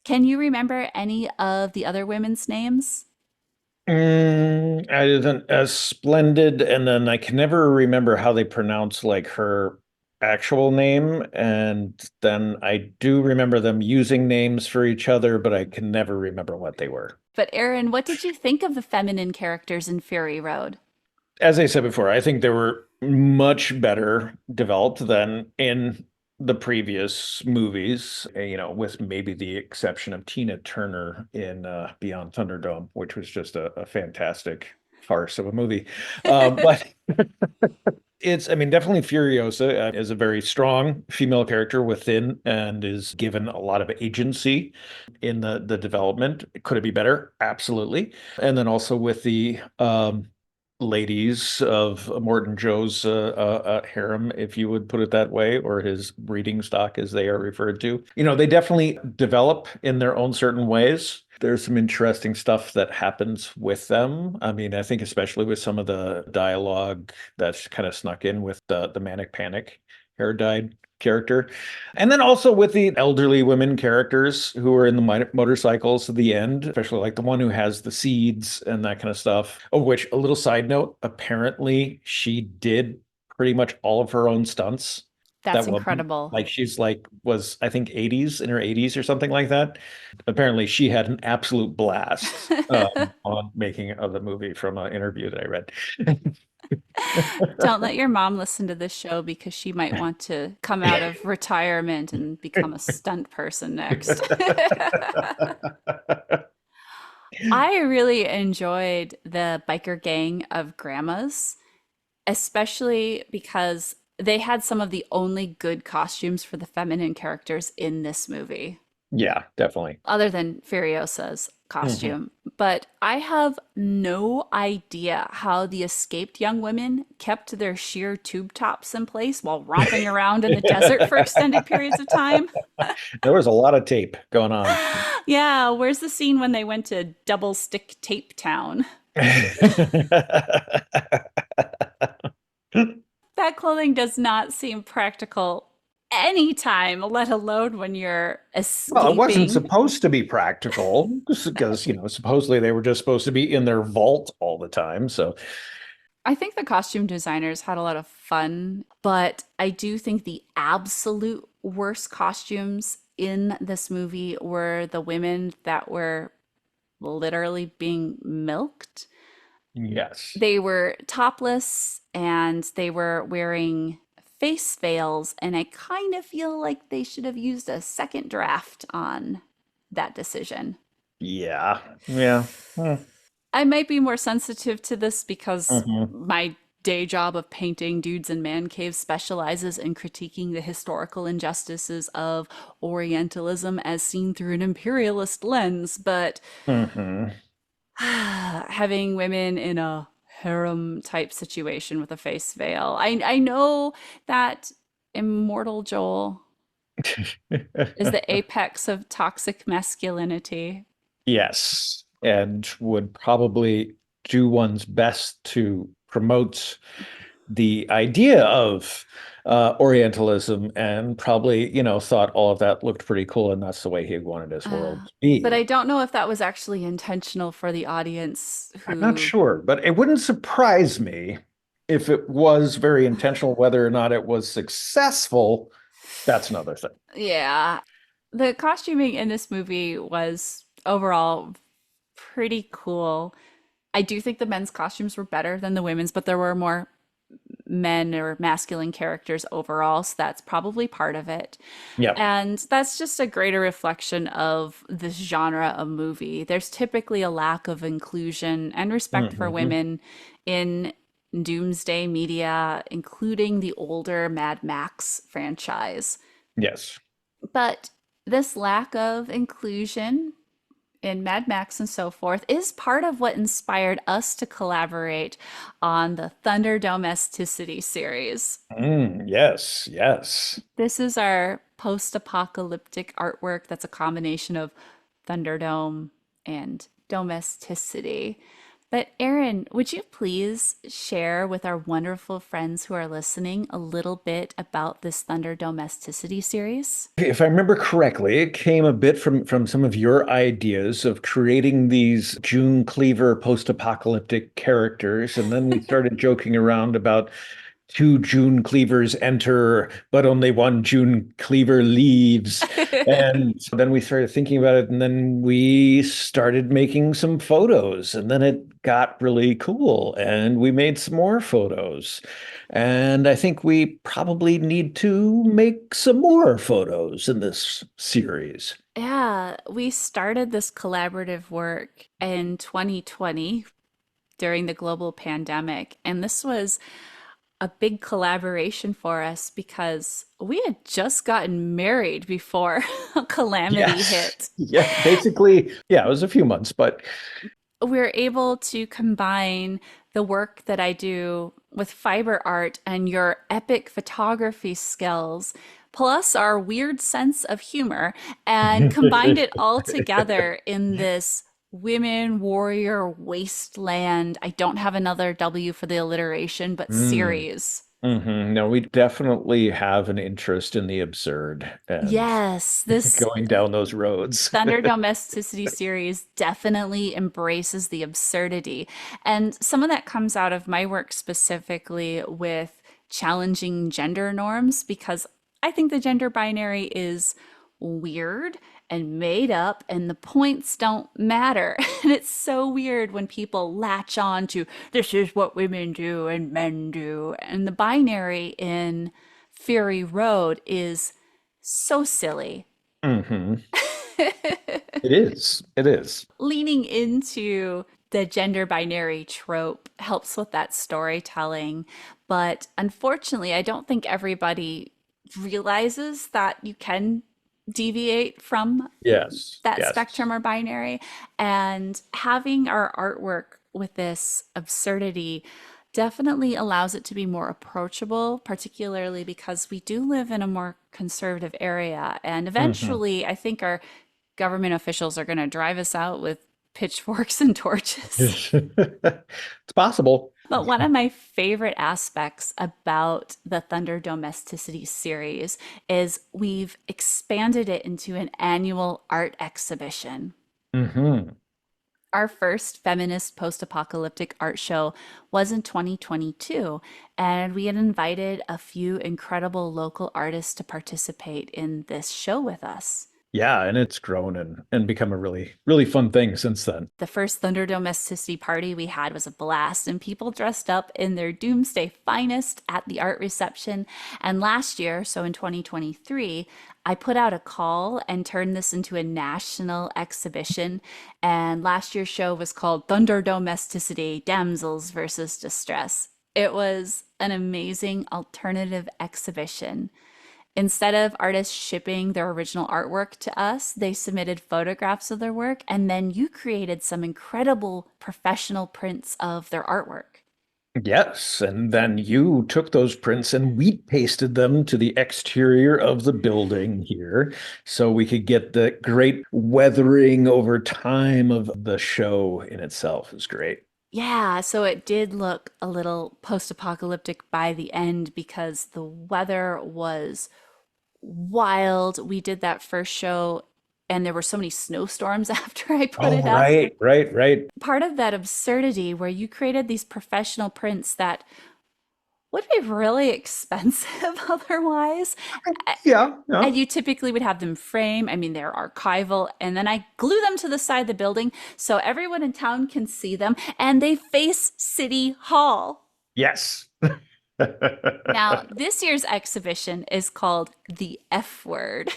Can you remember any of the other women's names? I isn't as splendid, and then I can never remember how they pronounce like her actual name, and then I do remember them using names for each other, but I can never remember what they were. But Aaron, what did you think of the feminine characters in Fury Road? As I said before, I think they were much better developed than in the previous movies, with maybe the exception of Tina Turner in Beyond Thunderdome, which was just a fantastic farce of a movie. But I mean, definitely Furiosa is a very strong female character within and is given a lot of agency in the development. Could it be better? Absolutely. And then also with the ladies of Morton Joe's harem, if you would put it that way, or his breeding stock, as they are referred to. They definitely develop in their own certain ways. There's some interesting stuff that happens with them. I mean, I think especially with some of the dialogue that's kind of snuck in with the manic panic hair dyed character. And then also with the elderly women characters who are in the motorcycles at the end, especially like the one who has the seeds and that kind of stuff. Of which, a little side note, apparently she did pretty much all of her own stunts. That's That woman, incredible. like she's like was I think 80s in her 80s or something like that. Apparently she had an absolute blast on making of the movie from an interview that I read. Don't let your mom listen to this show because she might want to come out of retirement and become a stunt person next. I really enjoyed the biker gang of grandmas, especially because they had some of the only good costumes for the feminine characters in this movie, Yeah, definitely. other than Furiosa's Mhm. costume. But I have no idea how the escaped young women kept their sheer tube tops in place while romping around in the desert for extended periods of time. There was a lot of tape going on. Yeah, where's the scene when they went to Double Stick Tape Town? That clothing does not seem practical anytime, let alone when you're Well, it wasn't escaping. supposed to be practical because, supposedly they were just supposed to be in their vault all the time. So, I think the costume designers had a lot of fun, but I do think the absolute worst costumes in this movie were the women that were literally being milked. yes. They were topless and they were wearing face veils, and I kind of feel like they should have used a second draft on that decision. Yeah. Yeah. I might be more sensitive to this because Mhm. my day job of painting dudes in man caves specializes in critiquing the historical injustices of Orientalism as seen through an imperialist lens, but Mhm. having women in a harem type situation with a face veil. I know that Immortal Joel is the apex of toxic masculinity. Yes. And would probably do one's best to promote the idea of Orientalism and probably, thought all of that looked pretty cool and that's the way he wanted his world to But I be. don't know if that was actually intentional for the audience I'm not who, sure, but it wouldn't surprise me if it was very intentional. Whether or not it was successful, that's another thing. yeah. The costuming in this movie was overall pretty cool. I do think the men's costumes were better than the women's, but there were more men or masculine characters overall, so that's probably part of it. Yeah. And that's just a greater reflection of this genre of movie. There's typically a lack of inclusion and respect for Hmm. women in doomsday media, including the older Mad Max franchise. Yes. But this lack of inclusion in Mad Max and so forth is part of what inspired us to collaborate on the Thunderdomesticity series. Yes. Yes. This is our post-apocalyptic artwork that's a combination of Thunderdome and domesticity. But Aaron, would you please share with our wonderful friends who are listening a little bit about this Thunderdomesticity series? If I remember correctly, it came a bit from some of your ideas of creating these June Cleaver post-apocalyptic characters, and then we started joking around about two June Cleavers enter, but only one June Cleaver leaves. And then we started thinking about it, and then we started making some photos, and then it got really cool, and we made some more photos. And I think we probably need to make some more photos in this series. Yeah, we started this collaborative work in 2020 during the global pandemic, and this was a big collaboration for us because we had just gotten married before Calamity Yes. hit. Yeah, basically, yeah, it was a few months, but We're able to combine the work that I do with fiber art and your epic photography skills, plus our weird sense of humor, and combined it all together in this women warrior wasteland. I don't have another W for the alliteration, but Mm. series. No, we definitely have an interest in the absurd and Yes, this going down those roads. Thunder Domesticity series definitely embraces the absurdity. And some of that comes out of my work specifically with challenging gender norms because I think the gender binary is weird and made up and the points don't matter. And it's so weird when people latch on to this is what women do and men do. And the binary in Fury Road is so silly. hmm It is. It is. Leaning into the gender binary trope helps with that storytelling. But unfortunately, I don't think everybody realizes that you can deviate from Yes. that Yes. spectrum or binary. And having our artwork with this absurdity definitely allows it to be more approachable, particularly because we do live in a more conservative area. And hmm eventually, I think our government officials are going to drive us out with pitchforks and torches. It's possible. But one of my favorite aspects about the Thunder Domesticity series is we've expanded it into an annual art exhibition. hmm Our first feminist post apocalyptic art show was in 2022, and we had invited a few incredible local artists to participate in this show with us. Yeah, and it's grown and become a really, really fun thing since then. The first Thunder Domesticity party we had was a blast, and people dressed up in their doomsday finest at the art reception. And last year, so in 2023, I put out a call and turned this into a national exhibition. And last year's show was called Thunder Domesticity Damsels versus Distress. It was an amazing alternative exhibition. Instead of artists shipping their original artwork to us, they submitted photographs of their work, and then you created some incredible professional prints of their artwork. Yes, and then you took those prints and wheat pasted them to the exterior of the building here so we could get the great weathering over time of the show in itself. Is great. Yeah, so it did look a little post apocalyptic by the end because the weather was wild. We did that first show, and there were so many snowstorms after I put Oh, it up. right, right, right. Part of that absurdity where you created these professional prints that would be really expensive otherwise. Yeah, yeah. And you typically would have them frame. I mean, they're archival. And then I glue them to the side of the building so everyone in town can see them and they face City Hall. Yes. Now, this year's exhibition is called The F Word,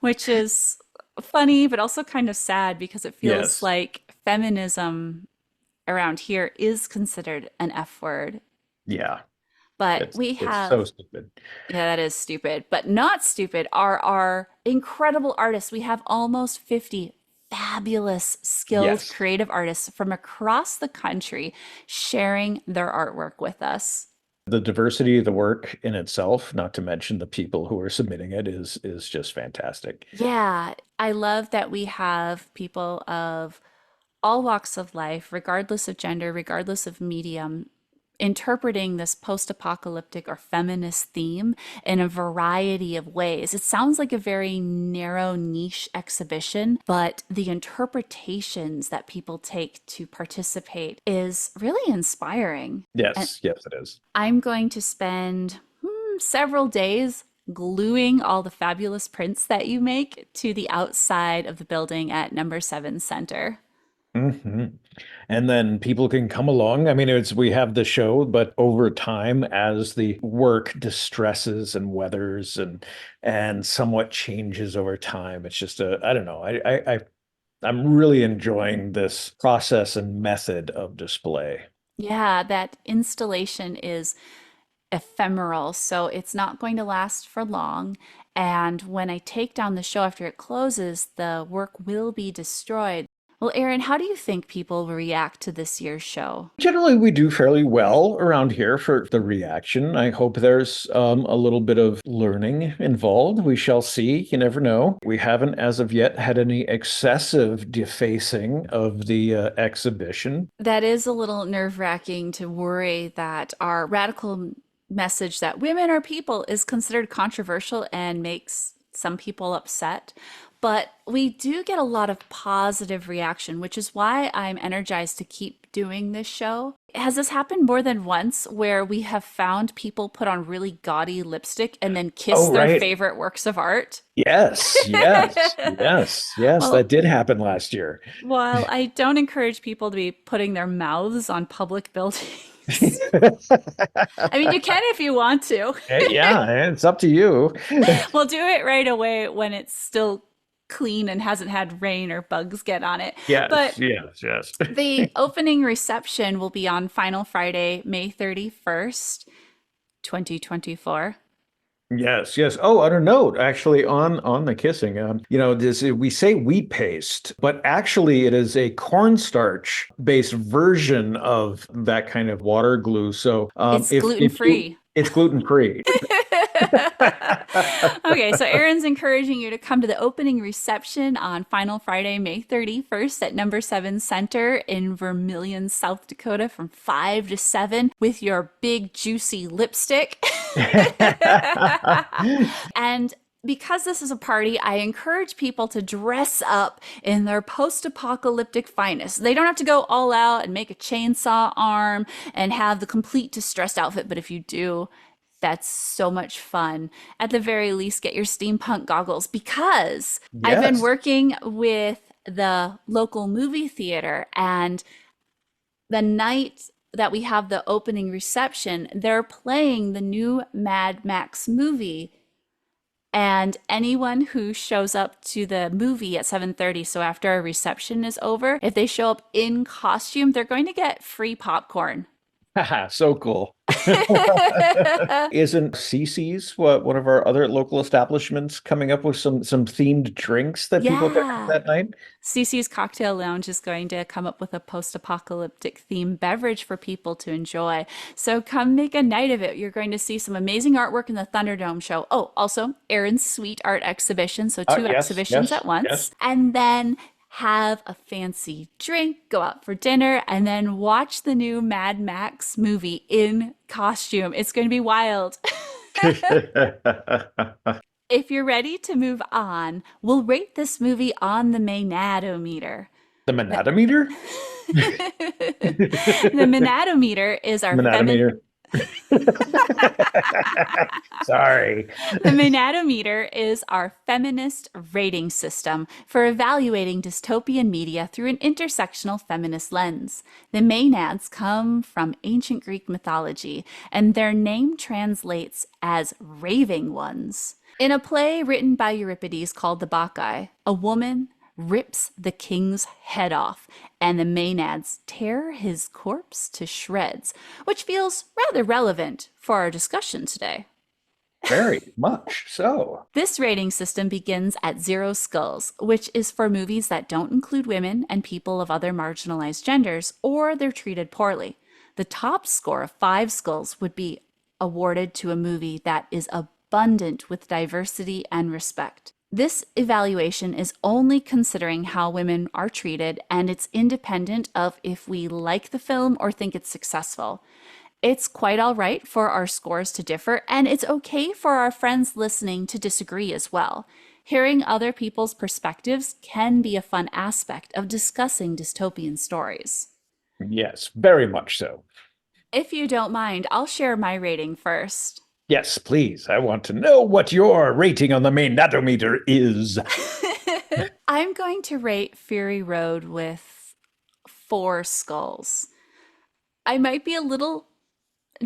which is funny, but also kind of sad because it feels Yes. like feminism around here is considered an F word. Yeah. But we It's so have, stupid. yeah, that is stupid. But not stupid are our incredible artists. We have almost 50 fabulous, skilled, Yes. creative artists from across the country sharing their artwork with us. The diversity of the work in itself, not to mention the people who are submitting it, is just fantastic. Yeah, I love that we have people of all walks of life, regardless of gender, regardless of medium, interpreting this post apocalyptic or feminist theme in a variety of ways. It sounds like a very narrow niche exhibition, but the interpretations that people take to participate is really inspiring. And Yes, yes, it is. I'm going to spend several days gluing all the fabulous prints that you make to the outside of the building at number 7 Center. Hmm. And then people can come along. I mean, we have the show, but over time, as the work distresses and weathers and somewhat changes over time, it's just I don't know. I'm really enjoying this process and method of display. Yeah, that installation is ephemeral, so it's not going to last for long. And when I take down the show after it closes, the work will be destroyed. Well, Aaron, how do you think people will react to this year's show? Generally, we do fairly well around here for the reaction. I hope there's a little bit of learning involved. We shall see. You never know. We haven't, as of yet, had any excessive defacing of the exhibition. That is a little nerve-wracking to worry that our radical message that women are people is considered controversial and makes some people upset. But we do get a lot of positive reaction, which is why I'm energized to keep doing this show. Has this happened more than once where we have found people put on really gaudy lipstick and then kiss Oh, their right. favorite works of art? Yes, yes, yes, Well, that did happen last year. while I don't encourage people to be putting their mouths on public buildings, I mean, you can if you want to. Yeah, it's up to you. We'll do it right away when it's still clean and hasn't had rain or bugs get on it. Yes, But yes, yes. the opening reception will be on Final Friday, May 31st, 2024. Yes, yes. Oh, on a note, actually, on the kissing, this we say wheat paste, but actually, it is a cornstarch based version of that kind of water glue. So, It's gluten if you, free. it's gluten free. Okay, so Aaron's encouraging you to come to the opening reception on Final Friday, May 31st at number 7 Center in Vermilion, South Dakota from 5 to 7 with your big juicy lipstick. And because this is a party, I encourage people to dress up in their post-apocalyptic finest. They don't have to go all out and make a chainsaw arm and have the complete distressed outfit, but if you do, that's so much fun. At the very least, get your steampunk goggles because I've been Yes. working with the local movie theater, and the night that we have the opening reception, they're playing the new Mad Max movie. And anyone who shows up to the movie at 7:30, so after our reception is over, if they show up in costume, they're going to get free popcorn. Haha, so cool. Isn't CC's one of our other local establishments coming up with some themed drinks that people can have Yeah. that night? Cece's Cocktail Lounge is going to come up with a post-apocalyptic theme beverage for people to enjoy. So come make a night of it. You're going to see some amazing artwork in the Thunderdome show. Oh, also Aaron's Sweet Art exhibition. So two Yes, exhibitions yes, at once. yes. And then have a fancy drink, go out for dinner, and then watch the new Mad Max movie in costume. It's going to be wild. If you're ready to move on, we'll rate this movie on the Maenad-O-Meter. The Maenad-O-Meter? The Maenad-O-Meter is our Maenad-O-Meter. Sorry. The Maenad-O-Meter is our feminist rating system for evaluating dystopian media through an intersectional feminist lens. The Maenads come from ancient Greek mythology, and their name translates as raving ones. In a play written by Euripides called The Bacchae, a woman rips the king's head off, and the Maenads tear his corpse to shreds, which feels rather relevant for our discussion today. Very much so. This rating system begins at 0 skulls, which is for movies that don't include women and people of other marginalized genders, or they're treated poorly. The top score of 5 skulls would be awarded to a movie that is abundant with diversity and respect. This evaluation is only considering how women are treated, and it's independent of if we like the film or think it's successful. It's quite all right for our scores to differ, and it's okay for our friends listening to disagree as well. Hearing other people's perspectives can be a fun aspect of discussing dystopian stories. Yes, very much so. If you don't mind, I'll share my rating first. Yes, please. I want to know what your rating on the Maenad-O-Meter is. I'm going to rate Fury Road with 4 skulls. I might be a little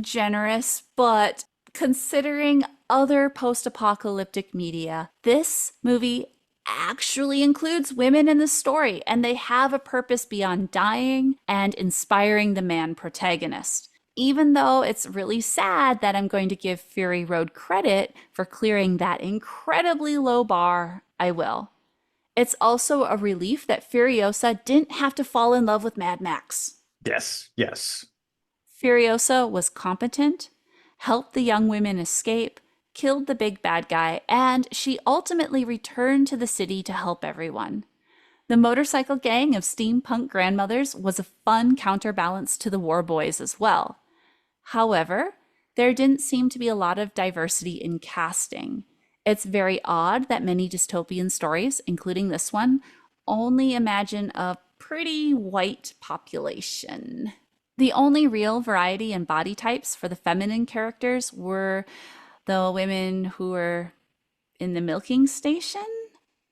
generous, but considering other post apocalyptic media, this movie actually includes women in the story, and they have a purpose beyond dying and inspiring the man protagonist. Even though it's really sad that I'm going to give Fury Road credit for clearing that incredibly low bar, I will. It's also a relief that Furiosa didn't have to fall in love with Mad Max. Yes, yes. Furiosa was competent, helped the young women escape, killed the big bad guy, and she ultimately returned to the city to help everyone. The motorcycle gang of steampunk grandmothers was a fun counterbalance to the war boys as well. However, there didn't seem to be a lot of diversity in casting. It's very odd that many dystopian stories, including this one, only imagine a pretty white population. The only real variety in body types for the feminine characters were the women who were in the milking station.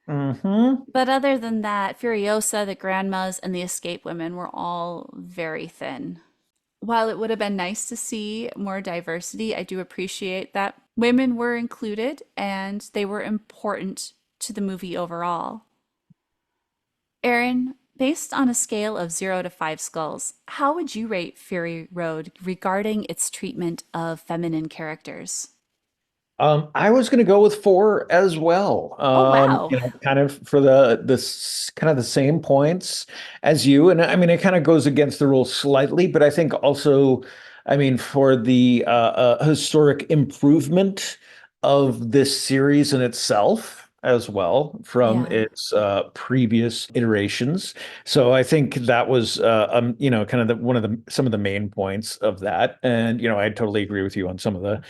But other than that, Furiosa, the grandmas, and the escape women were all very thin. While it would have been nice to see more diversity, I do appreciate that women were included and they were important to the movie overall. Aaron, based on a scale of 0 to 5 skulls, how would you rate Fury Road regarding its treatment of feminine characters? I was going to go with 4 as well. Oh, wow. Kind of for this kind of the same points as you. And I mean, it kind of goes against the rules slightly, but I think also, I mean, for the historic improvement of this series in itself as well from Yeah. its previous iterations. So I think that was kind of one of the some of the main points of that. And I totally agree with you on some of the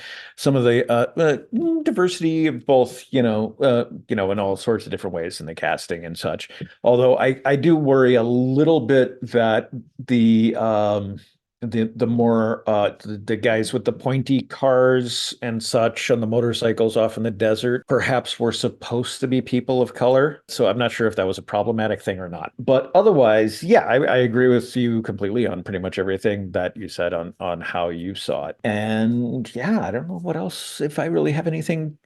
diversity of both, in all sorts of different ways in the casting and such. Although I do worry a little bit that the more the guys with the pointy cars and such on the motorcycles off in the desert perhaps were supposed to be people of color. So I'm not sure if that was a problematic thing or not. But otherwise, yeah, I agree with you completely on pretty much everything that you said on how you saw it. And yeah, I don't know what else, if I really have anything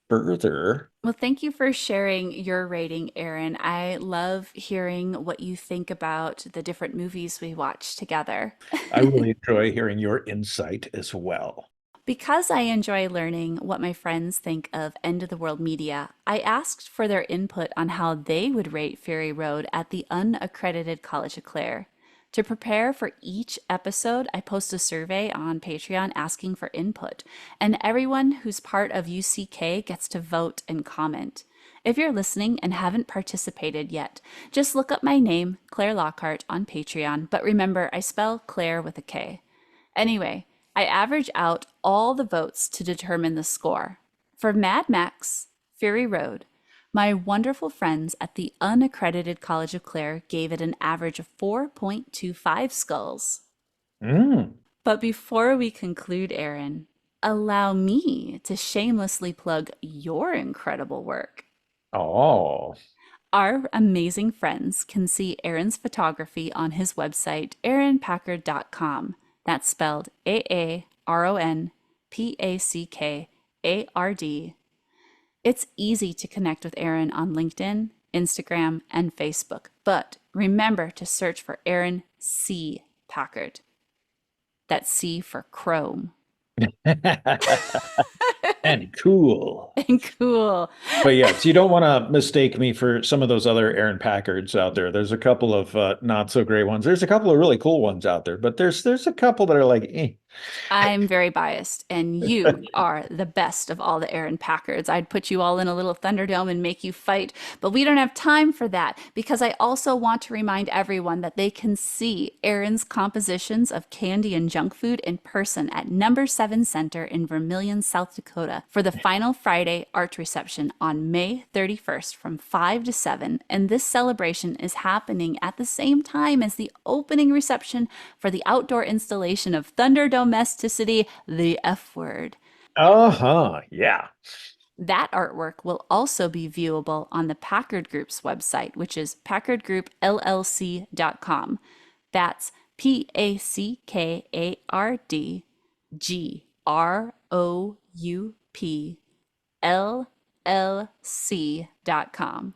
further. Well, thank you for sharing your rating, Aaron. I love hearing what you think about the different movies we watch together. I really enjoy hearing your insight as well. Because I enjoy learning what my friends think of end of the world media, I asked for their input on how they would rate Fury Road at the unaccredited College of Claire. To prepare for each episode, I post a survey on Patreon asking for input, and everyone who's part of UCK gets to vote and comment. If you're listening and haven't participated yet, just look up my name, Klaire Lockheart, on Patreon, but remember, I spell Claire with a K. Anyway, I average out all the votes to determine the score. For Mad Max, Fury Road, my wonderful friends at the unaccredited College of Claire gave it an average of 4.25 skulls. But before we conclude, Aaron, allow me to shamelessly plug your incredible work. Oh. Our amazing friends can see Aaron's photography on his website, aaronpackard.com. That's spelled AARONPACKARD. It's easy to connect with Aaron on LinkedIn, Instagram, and Facebook, but remember to search for Aaron C Packard. That's C for Chrome. And cool. And cool. But yes, you don't want to mistake me for some of those other Aaron Packards out there. There's a couple of not so great ones. There's a couple of really cool ones out there, but there's a couple that are like, eh. I'm very biased, and you are the best of all the Aaron Packards. I'd put you all in a little Thunderdome and make you fight, but we don't have time for that because I also want to remind everyone that they can see Aaron's compositions of candy and junk food in person at Number 7 Center in Vermilion, South Dakota for the final Friday art reception on May 31st from 5 to 7. And this celebration is happening at the same time as the opening reception for the outdoor installation of Thunderdomesticity, the F word. Uh-huh. Yeah. That artwork will also be viewable on the Packard Group's website, which is packardgroupllc.com. That's PACKARDGROUPLLC.com.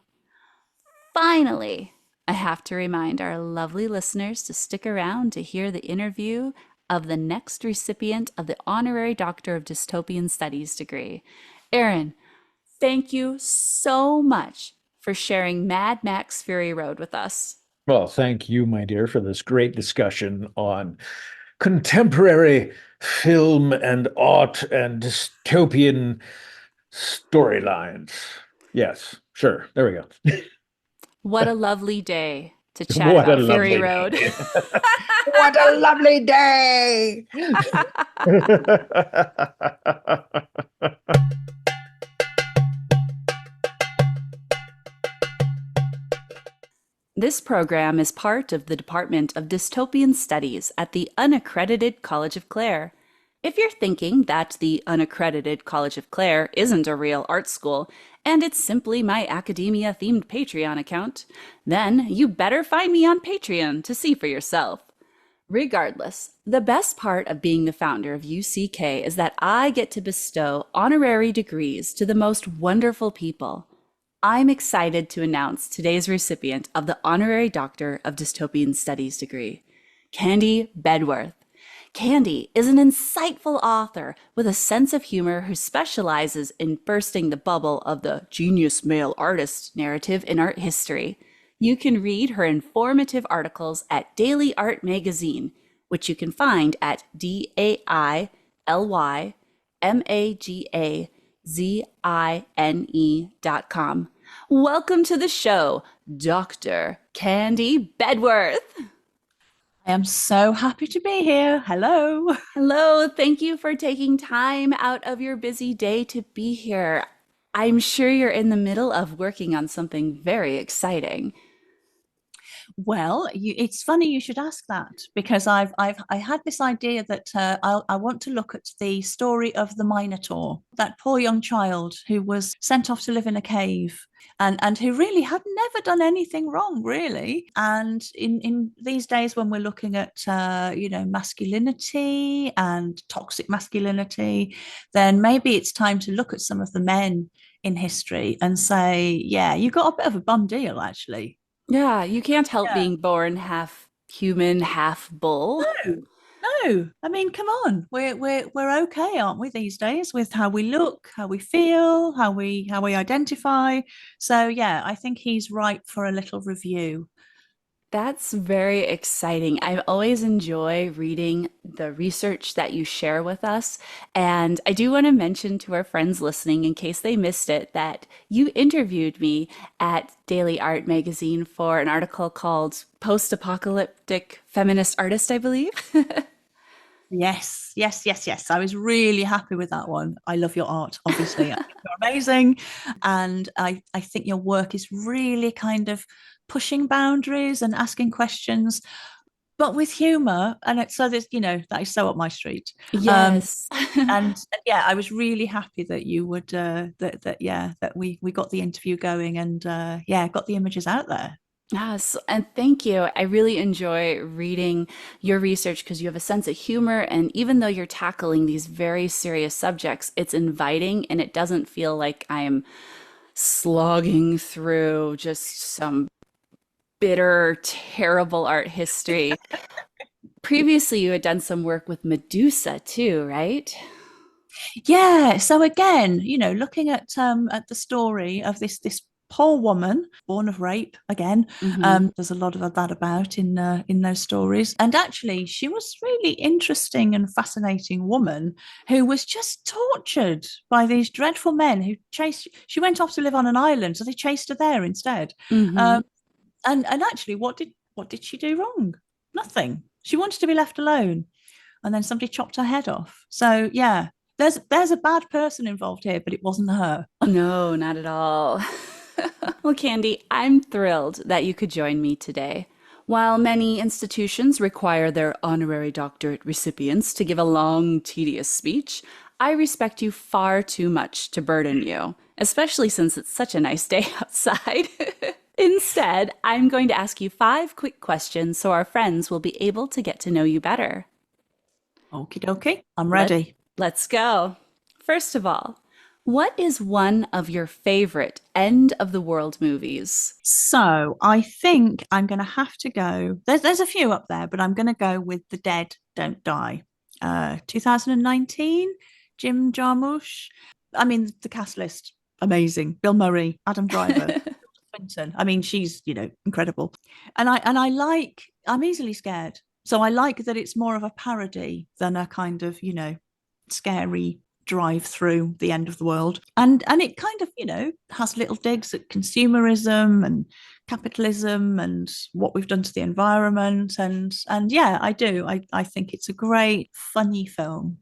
Finally, I have to remind our lovely listeners to stick around to hear the interview of the next recipient of the Honorary Doctor of Dystopian Studies degree. Aaron, thank you so much for sharing Mad Max Fury Road with us. Well, thank you, my dear, for this great discussion on contemporary film and art and dystopian storylines. Yes, sure. There we go. What a lovely day to chat What a about Fury lovely Road. day. What a lovely day. This program is part of the Department of Dystopian Studies at the Unaccredited College of Claire. If you're thinking that the Unaccredited College of Claire isn't a real art school, and it's simply my academia-themed Patreon account, then you better find me on Patreon to see for yourself. Regardless, the best part of being the founder of UCK is that I get to bestow honorary degrees to the most wonderful people. I'm excited to announce today's recipient of the Honorary Doctor of Dystopian Studies degree, Candy Bedworth. Candy is an insightful author with a sense of humor who specializes in bursting the bubble of the genius male artist narrative in art history. You can read her informative articles at Daily Art Magazine, which you can find at DAILYMAGAZINE.com. Welcome to the show, Dr. Candy Bedworth. I am so happy to be here. Hello. Hello, thank you for taking time out of your busy day to be here. I'm sure you're in the middle of working on something very exciting. Well, it's funny you should ask that because I had this idea that I want to look at the story of the Minotaur, that poor young child who was sent off to live in a cave and who really had never done anything wrong, really. And in these days when we're looking at masculinity and toxic masculinity, then maybe it's time to look at some of the men in history and say, yeah, you got a bit of a bum deal, actually. Yeah, you can't help Yeah. being born half human, half bull. No, I mean, come on, we're okay, aren't we, these days, with how we look, how we feel, how we identify. So yeah, I think he's ripe for a little review. That's very exciting. I always enjoy reading the research that you share with us. And I do want to mention to our friends listening, in case they missed it, that you interviewed me at Daily Art Magazine for an article called Post-Apocalyptic Feminist Artist, I believe. Yes. I was really happy with that one. I love your art, obviously. I think you're amazing. And I think your work is really kind of pushing boundaries and asking questions, but with humor. And so there's, that is so up my street. Yes. And yeah, I was really happy that you would that we got the interview going and got the images out there. Yes, and thank you. I really enjoy reading your research because you have a sense of humor. And even though you're tackling these very serious subjects, it's inviting and it doesn't feel like I'm slogging through just some bitter, terrible art history. Previously, you had done some work with Medusa too, right? Yeah. So again, looking at the story of this poor woman born of rape again. There's a lot of that about in those stories. And actually, she was really interesting and fascinating woman who was just tortured by these dreadful men who chased. She went off to live on an island, so they chased her there instead. And actually, what did she do wrong? Nothing. She wanted to be left alone, and then somebody chopped her head off. So yeah, there's a bad person involved here, but it wasn't her. No, not at all. Well, Candy, I'm thrilled that you could join me today. While many institutions require their honorary doctorate recipients to give a long, tedious speech, I respect you far too much to burden you, especially since it's such a nice day outside. Instead, I'm going to ask you 5 quick questions so our friends will be able to get to know you better. Okie dokie, I'm ready. Let's go. First of all, what is one of your favorite end of the world movies? So I think I'm going to have to go. There's a few up there, but I'm going to go with The Dead Don't Die. 2019, Jim Jarmusch. I mean, the cast list, amazing. Bill Murray, Adam Driver, Clinton. I mean, she's, incredible. And I'm easily scared. So I like that it's more of a parody than a kind of, scary drive through the end of the world. And it kind of, has little digs at consumerism and capitalism and what we've done to the environment. And yeah, I do. I think it's a great, funny film.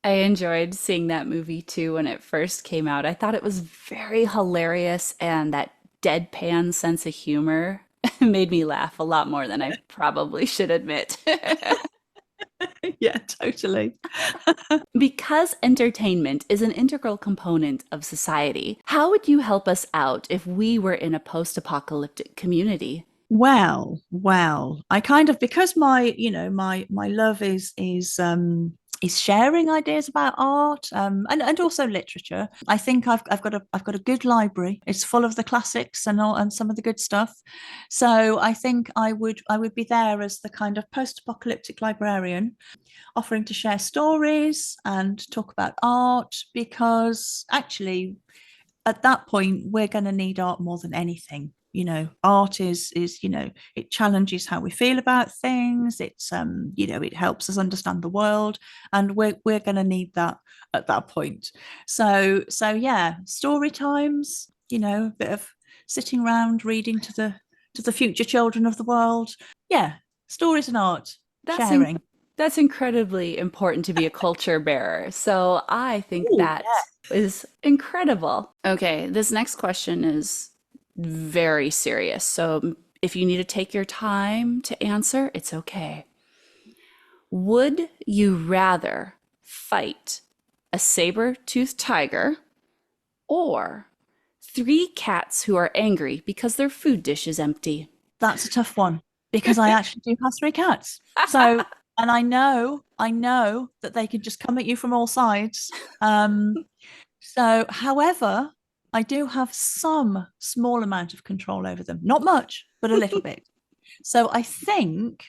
I enjoyed seeing that movie too when it first came out. I thought it was very hilarious, and that deadpan sense of humor made me laugh a lot more than I probably should admit. Yeah, totally. Because entertainment is an integral component of society, how would you help us out if we were in a post-apocalyptic community? Well, I kind of, because my love is sharing ideas about art, and also literature. I think I've got a good library. It's full of the classics and some of the good stuff. So I think I would be there as the kind of post-apocalyptic librarian, offering to share stories and talk about art, because actually at that point we're going to need art more than anything. Art is it challenges how we feel about things. It's it helps us understand the world, and we're going to need that at that point. So yeah, story times, a bit of sitting around reading to the future children of the world. Yeah, stories and art, sharing. That's incredibly important to be a culture bearer. So I think that is incredible. Okay, this next question is very serious. So if you need to take your time to answer, it's okay. Would you rather fight a saber-toothed tiger or 3 cats who are angry because their food dish is empty? That's a tough one, because I actually do have 3 cats. So, and I know that they can just come at you from all sides. So, however, I do have some small amount of control over them. Not much, but a little bit. So I think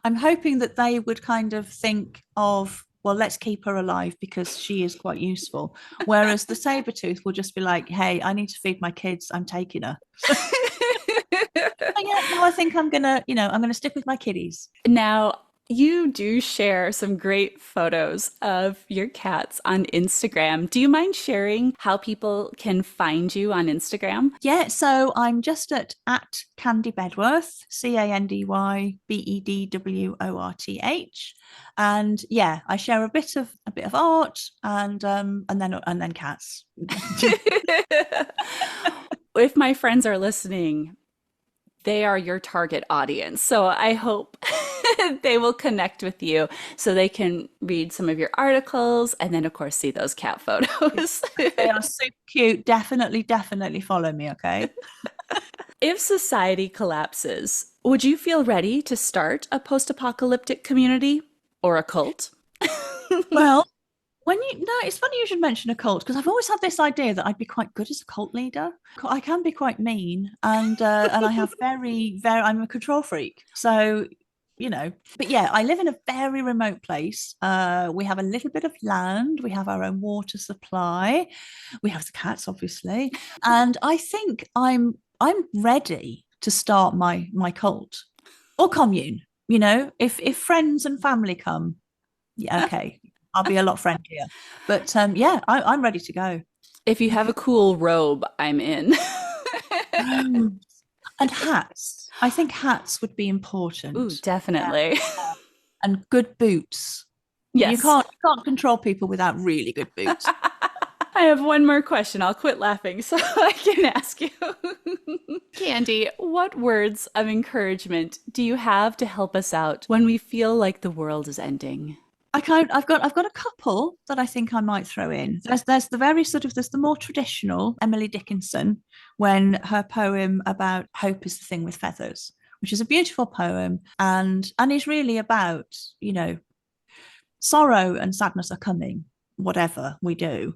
I'm hoping that they would kind of think of, well, let's keep her alive because she is quite useful. Whereas the saber-tooth will just be like, hey, I need to feed my kids. I'm taking her. Yeah, no, I think I'm gonna stick with my kitties. Now, you do share some great photos of your cats on Instagram. Do you mind sharing how people can find you on Instagram? Yeah, so I'm just at Candy Bedworth, CandyBedworth, and yeah, I share a bit of art and then cats. If my friends are listening, they are your target audience. So I hope they will connect with you so they can read some of your articles and then, of course, see those cat photos. They are so cute. Definitely follow me, okay? If society collapses, would you feel ready to start a post-apocalyptic community or a cult? Well, it's funny you should mention a cult, because I've always had this idea that I'd be quite good as a cult leader. I can be quite mean, and I have very, very, I'm a control freak. So you know. But yeah, I live in a very remote place. We have a little bit of land. We have our own water supply. We have the cats, obviously. And I think I'm ready to start my cult or commune. You know, if friends and family come, yeah, okay, I'll be a lot friendlier. But yeah, I'm ready to go. If you have a cool robe, I'm in. And hats. I think hats would be Ooh, important. definitely. And good boots. Yes. You can't control people without really good boots. I have one more question. I'll quit laughing so I can ask you. Candy, what words of encouragement do you have to help us out when we feel like the world is ending? I've got a couple that I think I might throw in. There's the very sort of there's the more traditional Emily Dickinson, when her poem about hope is the thing with feathers, which is a beautiful poem and is really about, you know, sorrow and sadness are coming, whatever we do.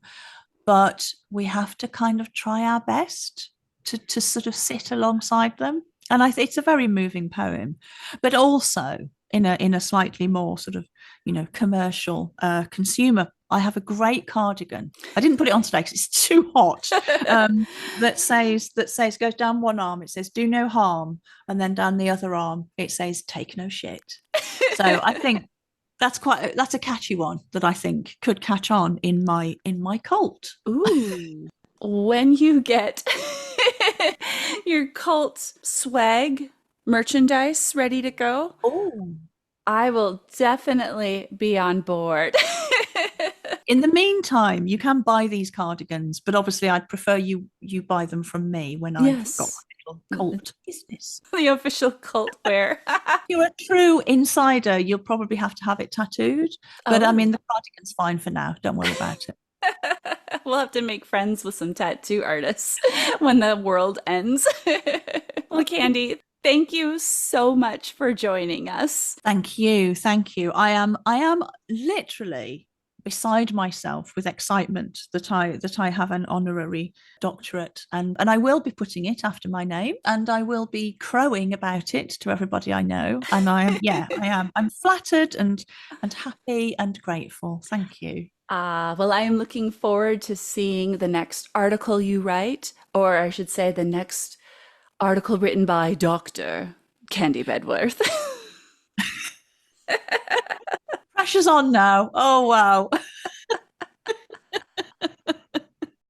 But we have to kind of try our best to sort of sit alongside them. And I think it's a very moving poem, but also in a slightly more sort of, you know, commercial consumer. I have a great cardigan. I didn't put it on today because it's too hot. That says goes down one arm. It says "Do no harm," and then down the other arm it says "Take no shit." So I think that's a catchy one that I think could catch on in my cult. Ooh. When you get your cult swag merchandise ready to go, Oh. I will definitely be on board. In the meantime, you can buy these cardigans, but obviously I'd prefer you buy them from me when I've got my little cult business. The official cult wear. If you're a true insider, you'll probably have to have it tattooed. But I mean, the cardigan's fine for now. Don't worry about it. We'll have to make friends with some tattoo artists when the world ends. Well, Candy, thank you so much for joining us. Thank you. Thank you. I am literally beside myself with excitement that I have an honorary doctorate, and I will be putting it after my name, and I will be crowing about it to everybody I know. And I'm flattered and happy and grateful. Thank you. Well, I am looking forward to seeing the next article you write, or I should say the next article written by Dr. Candy Bedworth. Pressure's on now. Oh, wow.